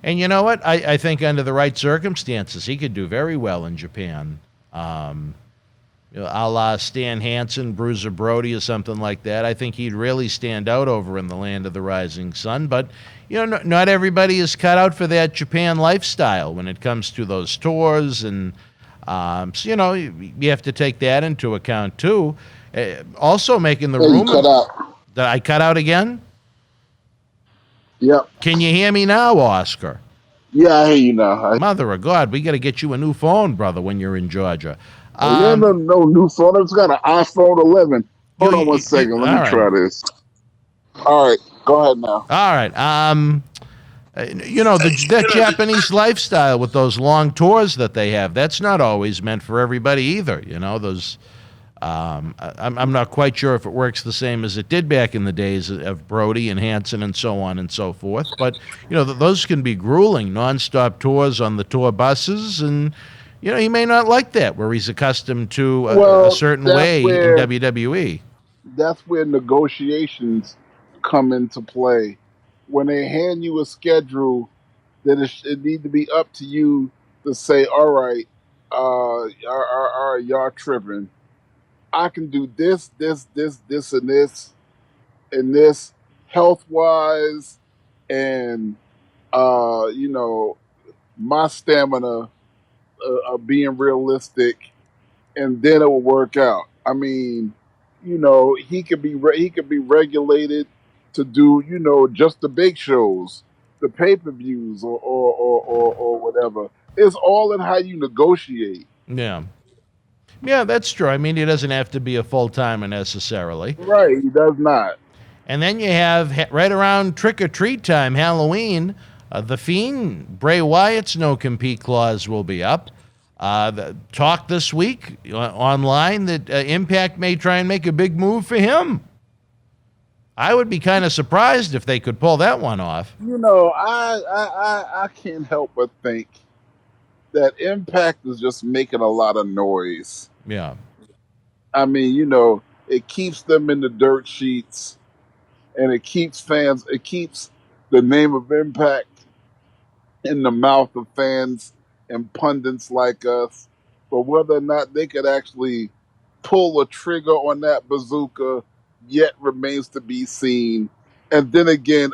And you know what? I think under the right circumstances, he could do very well in Japan. A la Stan Hansen, Bruiser Brody, or something like that. I think he'd really stand out over in the land of the rising sun. But, not everybody is cut out for that Japan lifestyle when it comes to those tours. And, so, you have to take that into account, too. Also making the rumor. Cut out. Did I cut out again? Yep. Can you hear me now, Oscar? Yeah, I hear you now. Mother of God, we got to get you a new phone, brother, when you're in Georgia. No new phone. I've got an iPhone 11. Hold on one second. Let me try this. All right. Go ahead now. All right. That Japanese lifestyle with those long tours that they have, that's not always meant for everybody either. Those. I'm not quite sure if it works the same as it did back in the days of Brody and Hansen and so on and so forth. But, those can be grueling, nonstop tours on the tour buses. And, he may not like that where he's accustomed to a certain way in WWE. That's where negotiations come into play. When they hand you a schedule, then it needs to be up to you to say, all right, y'all tripping. I can do this, and this health-wise, and, my stamina being realistic, and then it will work out. I mean, he could be regulated to do, just the big shows, the pay-per-views, or whatever. It's all in how you negotiate. Yeah. Yeah, that's true. I mean, he doesn't have to be a full-timer necessarily. Right, he does not. And then you have, right around trick-or-treat time, Halloween, The Fiend, Bray Wyatt's no-compete clause will be up. The talk this week online that Impact may try and make a big move for him. I would be kind of surprised if they could pull that one off. I can't help but think that Impact is just making a lot of noise. Yeah. I mean, it keeps them in the dirt sheets, and it keeps the name of Impact in the mouth of fans and pundits like us. But whether or not they could actually pull a trigger on that bazooka yet remains to be seen. And then again,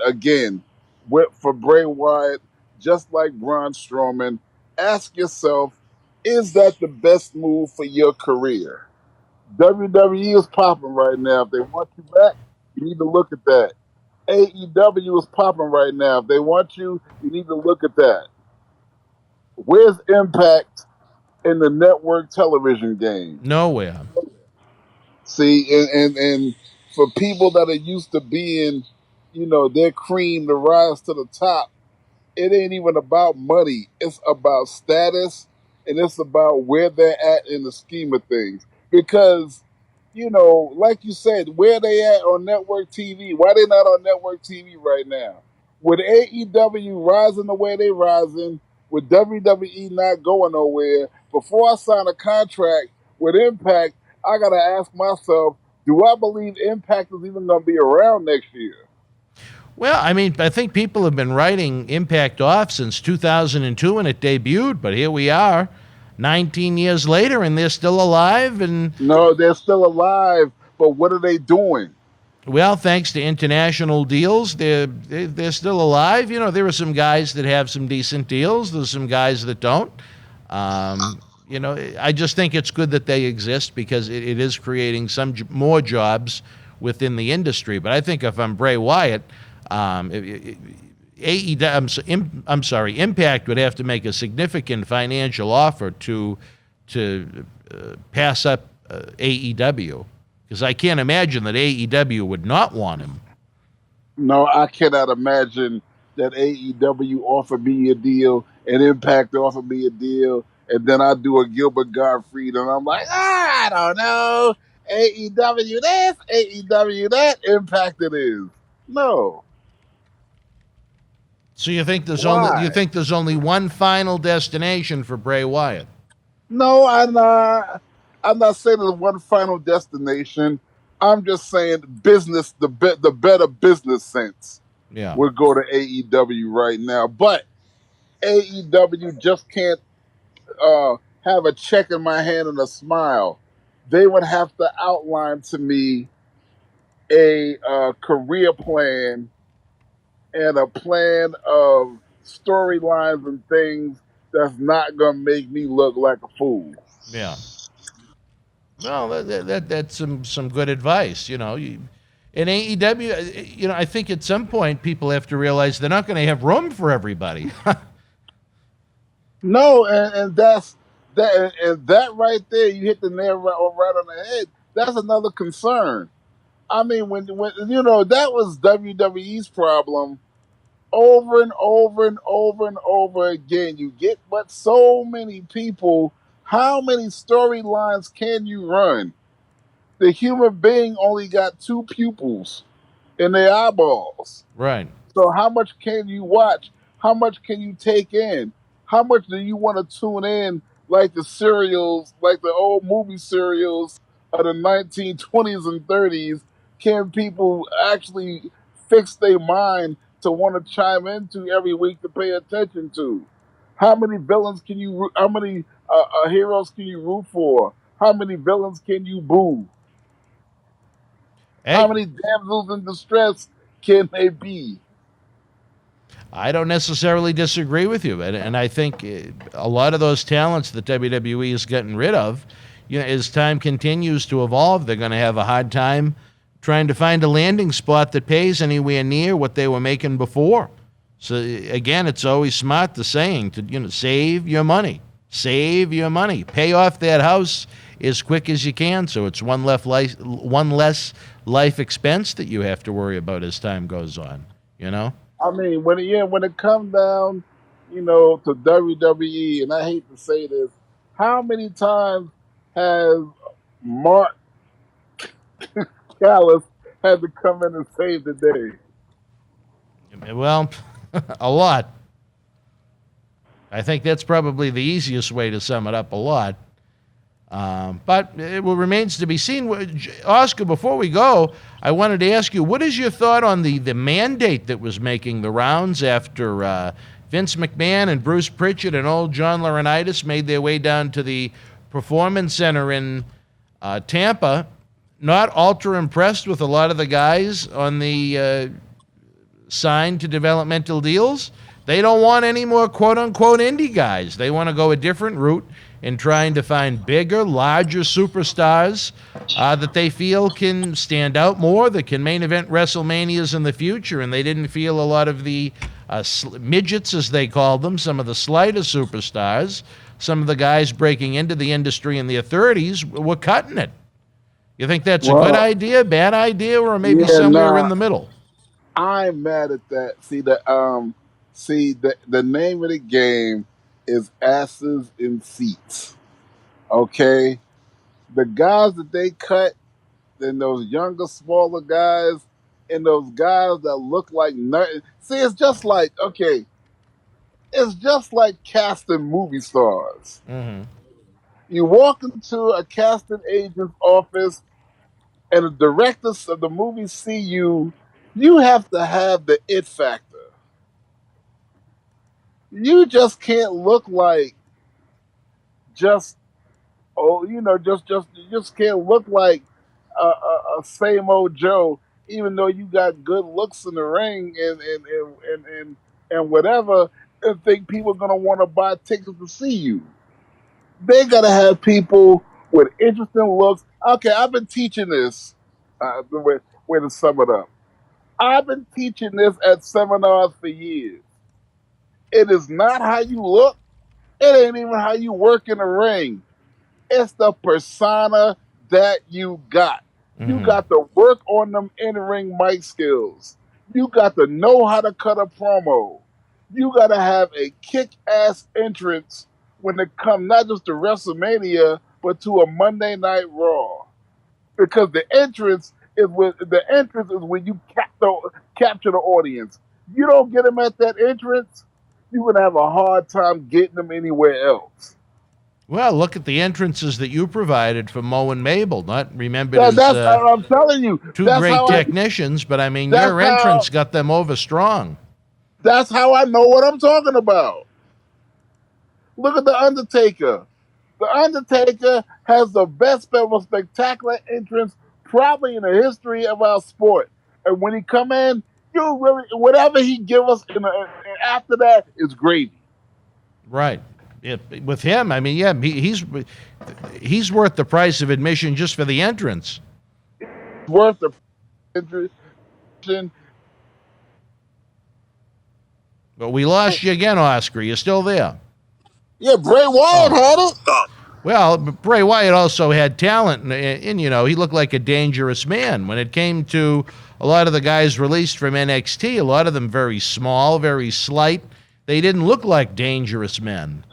for Bray Wyatt, just like Braun Strowman, ask yourself, is that the best move for your career? WWE is popping right now. If they want you back, you need to look at that. AEW is popping right now. If they want you, you need to look at that. Where's Impact in the network television game? Nowhere. See, and for people that are used to being, their cream to rise to the top, it ain't even about money. It's about status, and it's about where they're at in the scheme of things. Because, like you said, where they at on network TV? Why they not on network TV right now? With AEW rising the way they rising, with WWE not going nowhere, before I sign a contract with Impact, I got to ask myself, do I believe Impact is even going to be around next year? Well, I mean, I think people have been writing Impact off since 2002 when it debuted, but here we are, 19 years later, and they're still alive. And no, they're still alive, but what are they doing? Well, thanks to international deals, they're still alive. There are some guys that have some decent deals. There's some guys that don't. I just think it's good that they exist because it is creating some more jobs within the industry. But I think if I'm Bray Wyatt, Impact would have to make a significant financial offer to pass up AEW, because I can't imagine that AEW would not want him. No, I cannot imagine that AEW offered me a deal and Impact offered me a deal, and then I do a Gilbert Gottfried, and I'm like, I don't know, AEW this, AEW that, Impact it is. No. So you think there's Why? only one final destination for Bray Wyatt? No, I'm not. I'm not saying there's one final destination. I'm just saying business, the better business sense would go to AEW right now. But AEW just can't have a check in my hand and a smile. They would have to outline to me a career plan and a plan of storylines and things that's not going to make me look like a fool. Yeah. Well, that's some good advice. In AEW, I think at some point people have to realize they're not going to have room for everybody. No, and that's that, and that right there, you hit the nail right on the head. That's another concern. I mean, when that was WWE's problem over and over and over and over again. You get but so many people. How many storylines can you run? The human being only got two pupils in their eyeballs. Right. So how much can you watch? How much can you take in? How much do you want to tune in like the serials, like the old movie serials of the 1920s and 30s? Can people actually fix their mind to want to chime into every week to pay attention to? How many villains can you? How many heroes can you root for? How many villains can you boo? Hey, how many damsels in distress can they be? I don't necessarily disagree with you, and I think a lot of those talents that WWE is getting rid of, as time continues to evolve, they're going to have a hard time trying to find a landing spot that pays anywhere near what they were making before. So again, it's always smart the saying to save your money, pay off that house as quick as you can, so it's one less life expense that you have to worry about as time goes on. I mean, when it comes down, to WWE, and I hate to say this, how many times has Mark Callis had to come in and save the day? Well, a lot. I think that's probably the easiest way to sum it up, a lot. But it remains to be seen. Oscar, before we go, I wanted to ask you, what is your thought on the mandate that was making the rounds after Vince McMahon and Bruce Pritchard and old John Laurinaitis made their way down to the Performance Center in Tampa, not ultra impressed with a lot of the guys on the signed to developmental deals? They don't want any more quote-unquote indie guys. They want to go a different route in trying to find bigger, larger superstars that they feel can stand out more, that can main event WrestleManias in the future. And they didn't feel a lot of the midgets, as they called them, some of the slighter superstars, some of the guys breaking into the industry in their 30s were cutting it. You think that's a good idea, bad idea, or maybe somewhere in the middle? I'm mad at that. See, the name of the game is asses in seats. Okay? The guys that they cut, and those younger, smaller guys, and those guys that look like nothing. See, it's just like casting movie stars. Mm-hmm. You walk into a casting agent's office, and the directors of the movie see you. You have to have the it factor. You just can't look like you just can't look like a same old Joe, even though you got good looks in the ring and whatever, and think people are gonna want to buy tickets to see you. They got to have people with interesting looks. Okay, I've been teaching this. Way to sum it up. I've been teaching this at seminars for years. It is not how you look. It ain't even how you work in the ring. It's the persona that you got. You got to work on them in-ring mic skills. You got to know how to cut a promo. You got to have a kick-ass entrance when it comes not just to WrestleMania, but to a Monday Night Raw. Because the entrance is when you capture the audience. You don't get them at that entrance, you're going to have a hard time getting them anywhere else. Well, look at the entrances that you provided for Mo and Mabel. Not remembered That's as I'm telling you. two great technicians, but I mean, your entrance got them over strong. That's how I know what I'm talking about. Look at The Undertaker. The Undertaker has the best, most spectacular entrance probably in the history of our sport. And when he come in, you really, whatever he give us after that is gravy. Right. With him, I mean, yeah, he's worth the price of admission just for the entrance. Worth the entrance. But we lost you again, Oscar. You're still there. Yeah, Bray Wyatt had it. Well, Bray Wyatt also had talent, and you know, he looked like a dangerous man. When it came to a lot of the guys released from NXT, a lot of them very small, very slight. They didn't look like dangerous men.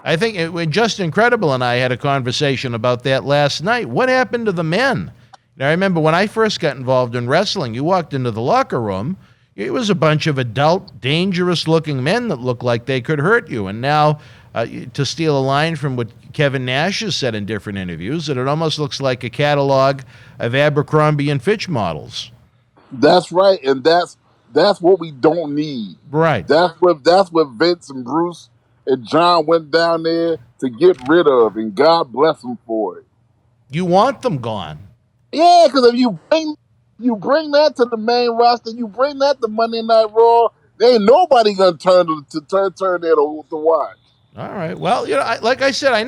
I think when Just Incredible and I had a conversation about that last night. What happened to the men? Now, I remember when I first got involved in wrestling, you walked into the locker room, it was a bunch of adult, dangerous-looking men that looked like they could hurt you. And now, to steal a line from what Kevin Nash has said in different interviews, that it almost looks like a catalog of Abercrombie and Fitch models. That's right, and that's what we don't need. Right. That's what Vince and Bruce and John went down there to get rid of, and God bless them for it. You want them gone. Yeah, because if you bring that to the main roster, you bring that to Monday Night Raw, there ain't nobody gonna turn there to watch. All right. Well, you know, like I said, I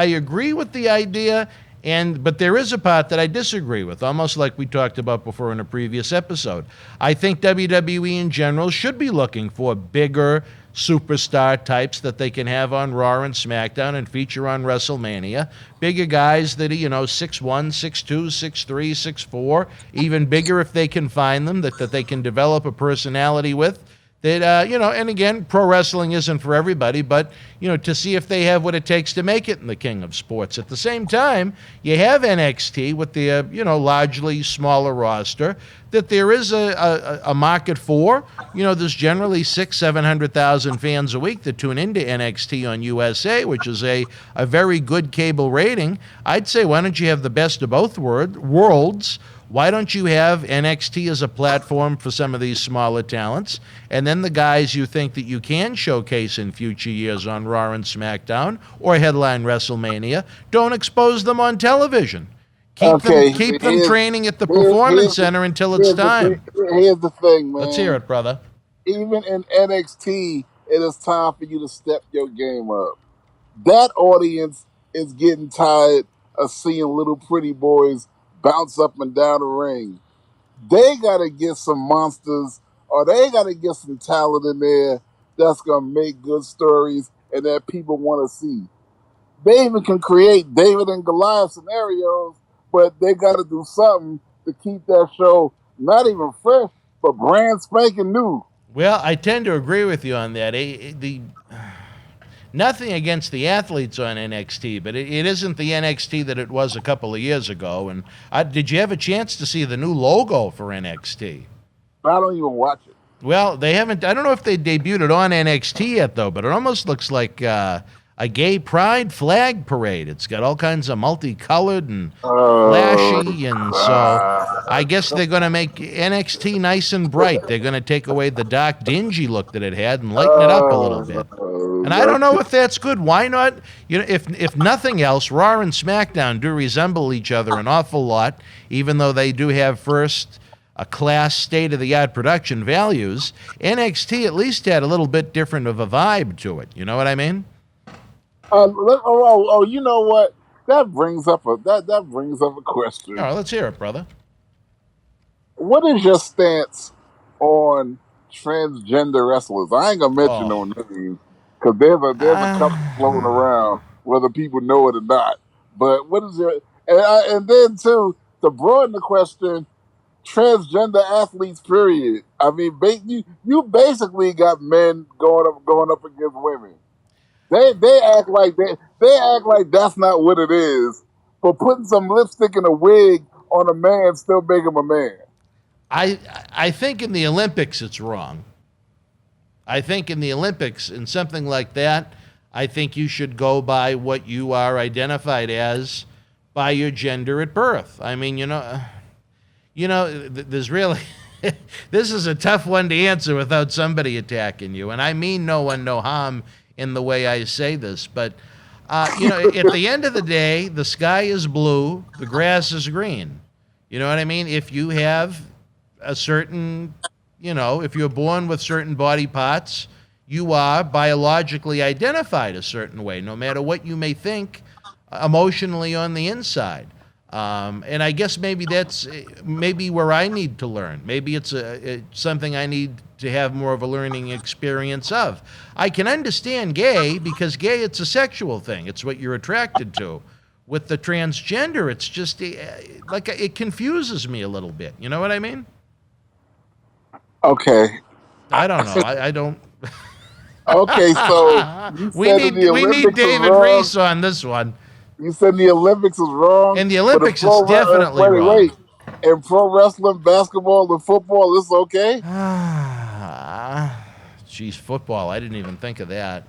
agree with the idea, but there is a part that I disagree with, almost like we talked about before in a previous episode. I think WWE in general should be looking for bigger superstar types that they can have on Raw and SmackDown and feature on WrestleMania. Bigger guys that are, 6'1", 6'2", 6'3", 6'4", even bigger if they can find them, that they can develop a personality with. That, and again, pro wrestling isn't for everybody, but, to see if they have what it takes to make it in the king of sports. At the same time, you have NXT with the, largely smaller roster that there is a market for. There's generally 600,000-700,000 fans a week that tune into NXT on USA, which is a very good cable rating. I'd say, why don't you have the best of both worlds? Why don't you have NXT as a platform for some of these smaller talents, and then the guys you think that you can showcase in future years on Raw and SmackDown or headline WrestleMania, don't expose them on television. Keep them training at the Performance Center until it's time. Here's the thing, man. Let's hear it, brother. Even in NXT, it is time for you to step your game up. That audience is getting tired of seeing little pretty boys bounce up and down the ring. They got to get some monsters, or they got to get some talent in there that's going to make good stories and that people want to see. They even can create David and Goliath scenarios, but they got to do something to keep that show not even fresh, but brand spanking new. Well, I tend to agree with you on that. Nothing against the athletes on NXT, but it isn't the NXT that it was a couple of years ago. And did you have a chance to see the new logo for NXT? I don't even watch it. Well, they haven't. I don't know if they debuted it on NXT yet, though, but it almost looks like a gay pride flag parade. It's got all kinds of multicolored and flashy, and so I guess they're going to make NXT nice and bright. They're going to take away the dark, dingy look that it had and lighten it up a little bit. And I don't know if that's good. Why not? If nothing else, Raw and SmackDown do resemble each other an awful lot, even though they do have first-class, state-of-the-art production values. NXT at least had a little bit different of a vibe to it. You know what I mean? You know what? That brings up a question. All right, let's hear it, brother. What is your stance on transgender wrestlers? I ain't gonna mention no names because there's a couple floating around, whether people know it or not. But what is your and then too to broaden the question, transgender athletes. Period. I mean, you basically got men going up against women. They act like that's not what it is. But putting some lipstick and a wig on a man still make him a man. I think in the Olympics it's wrong. I think in the Olympics, in something like that, I think you should go by what you are identified as by your gender at birth. I mean, there's really, this is a tough one to answer without somebody attacking you. And I mean no one, no harm in the way I say this. But, at the end of the day, the sky is blue, the grass is green. You know what I mean? If you have a certain, if you're born with certain body parts, you are biologically identified a certain way, no matter what you may think emotionally on the inside. And I guess maybe that's where I need to learn. Maybe it's something I need to have more of a learning experience of. I can understand gay because gay, it's a sexual thing. It's what you're attracted to. With the transgender, it's just it confuses me a little bit. You know what I mean? Okay. I don't know. I don't. Okay, so we need David Reese on this one. You said the Olympics is wrong. And the Olympics is definitely wrong. Wait. In pro wrestling, basketball, and football, it's okay? Geez, football. I didn't even think of that.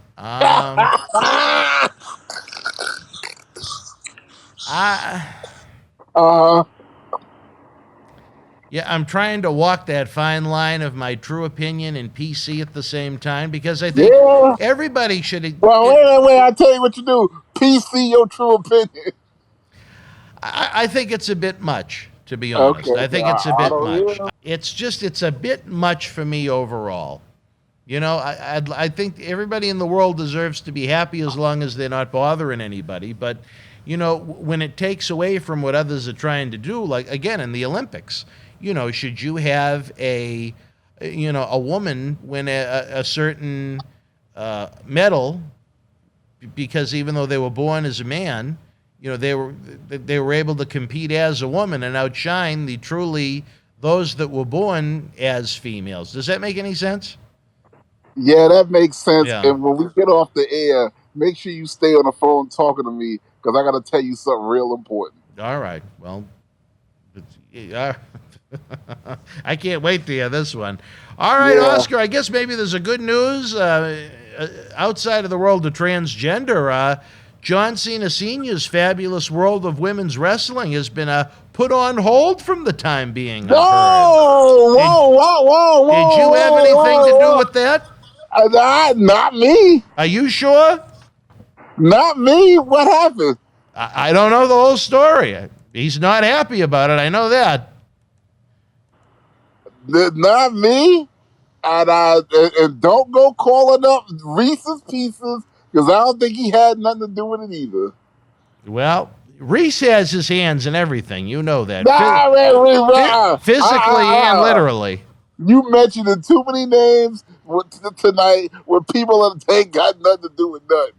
Yeah, I'm trying to walk that fine line of my true opinion and PC at the same time because I think everybody should. Well, wait. I'll tell you what you do. PC your true opinion. I think it's a bit much, to be honest. Okay. I think it's a bit much. It's a bit much for me overall. I think everybody in the world deserves to be happy as long as they're not bothering anybody. But, when it takes away from what others are trying to do, like, again, in the Olympics, should you have a woman win a certain medal because even though they were born as a man, they were able to compete as a woman and outshine those that were born as females. Does that make any sense? Yeah, that makes sense. Yeah. And when we get off the air, make sure you stay on the phone talking to me because I got to tell you something real important. All right. Well, I can't wait to hear this one. All right, yeah. Oscar, I guess maybe there's a good news outside of the world of transgender. John Cena Sr.'s fabulous world of women's wrestling has been put on hold from the time being. Whoa! Did you have anything to do with that? Not me. Are you sure? Not me. What happened? I don't know the whole story. He's not happy about it. I know that. Not me. And don't go calling up Reese's Pieces because I don't think he had nothing to do with it either. Well, Reese has his hands in everything. You know that. Physically and literally. You mentioned too many names tonight where people that ain't got nothing to do with nothing.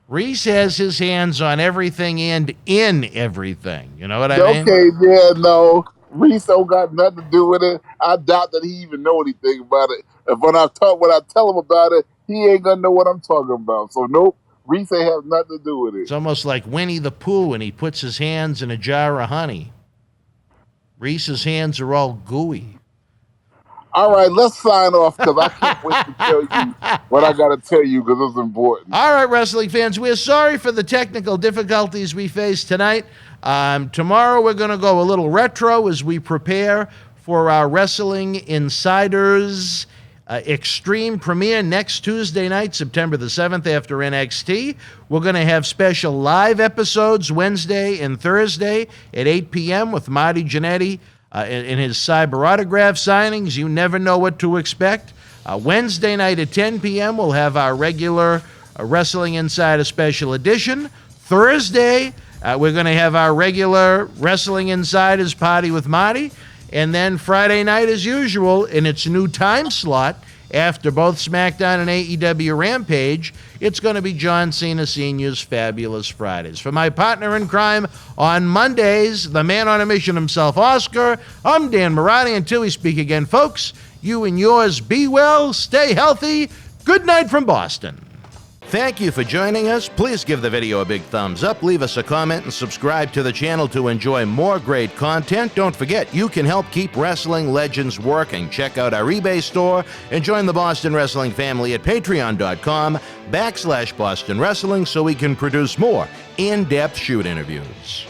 Reese has his hands on everything and in everything. You know what I mean? Okay, yeah, no. Reese don't got nothing to do with it. I doubt that he even know anything about it. And when I tell him about it, he ain't gonna know what I'm talking about. So nope, Reese ain't have nothing to do with it. It's almost like Winnie the Pooh when he puts his hands in a jar of honey. Reese's hands are all gooey. All right, let's sign off because I can't wait to tell you what I got to tell you because it's important. All right, wrestling fans, we're sorry for the technical difficulties we faced tonight. Tomorrow we're going to go a little retro as we prepare for our Wrestling Insiders Extreme premiere next Tuesday night, September the 7th after NXT. We're going to have special live episodes Wednesday and Thursday at 8 p.m. with Marty Jannetty. In his cyber autograph signings. You never know what to expect. Wednesday night at 10 p.m., we'll have our regular a Wrestling Insider Special Edition. Thursday, we're going to have our regular Wrestling Insiders party with Marty. And then Friday night, as usual, in its new time slot, after both SmackDown and AEW Rampage, it's going to be John Cena Sr.'s Fabulous Fridays. For my partner in crime on Mondays, the man on a mission himself, Oscar, I'm Dan Marotti. Until we speak again, folks, you and yours be well, stay healthy. Good night from Boston. Thank you for joining us. Please give the video a big thumbs up, leave us a comment, and subscribe to the channel to enjoy more great content. Don't forget, you can help keep wrestling legends working. Check out our eBay store and join the Boston Wrestling family at patreon.com/Boston Wrestling so we can produce more in-depth shoot interviews.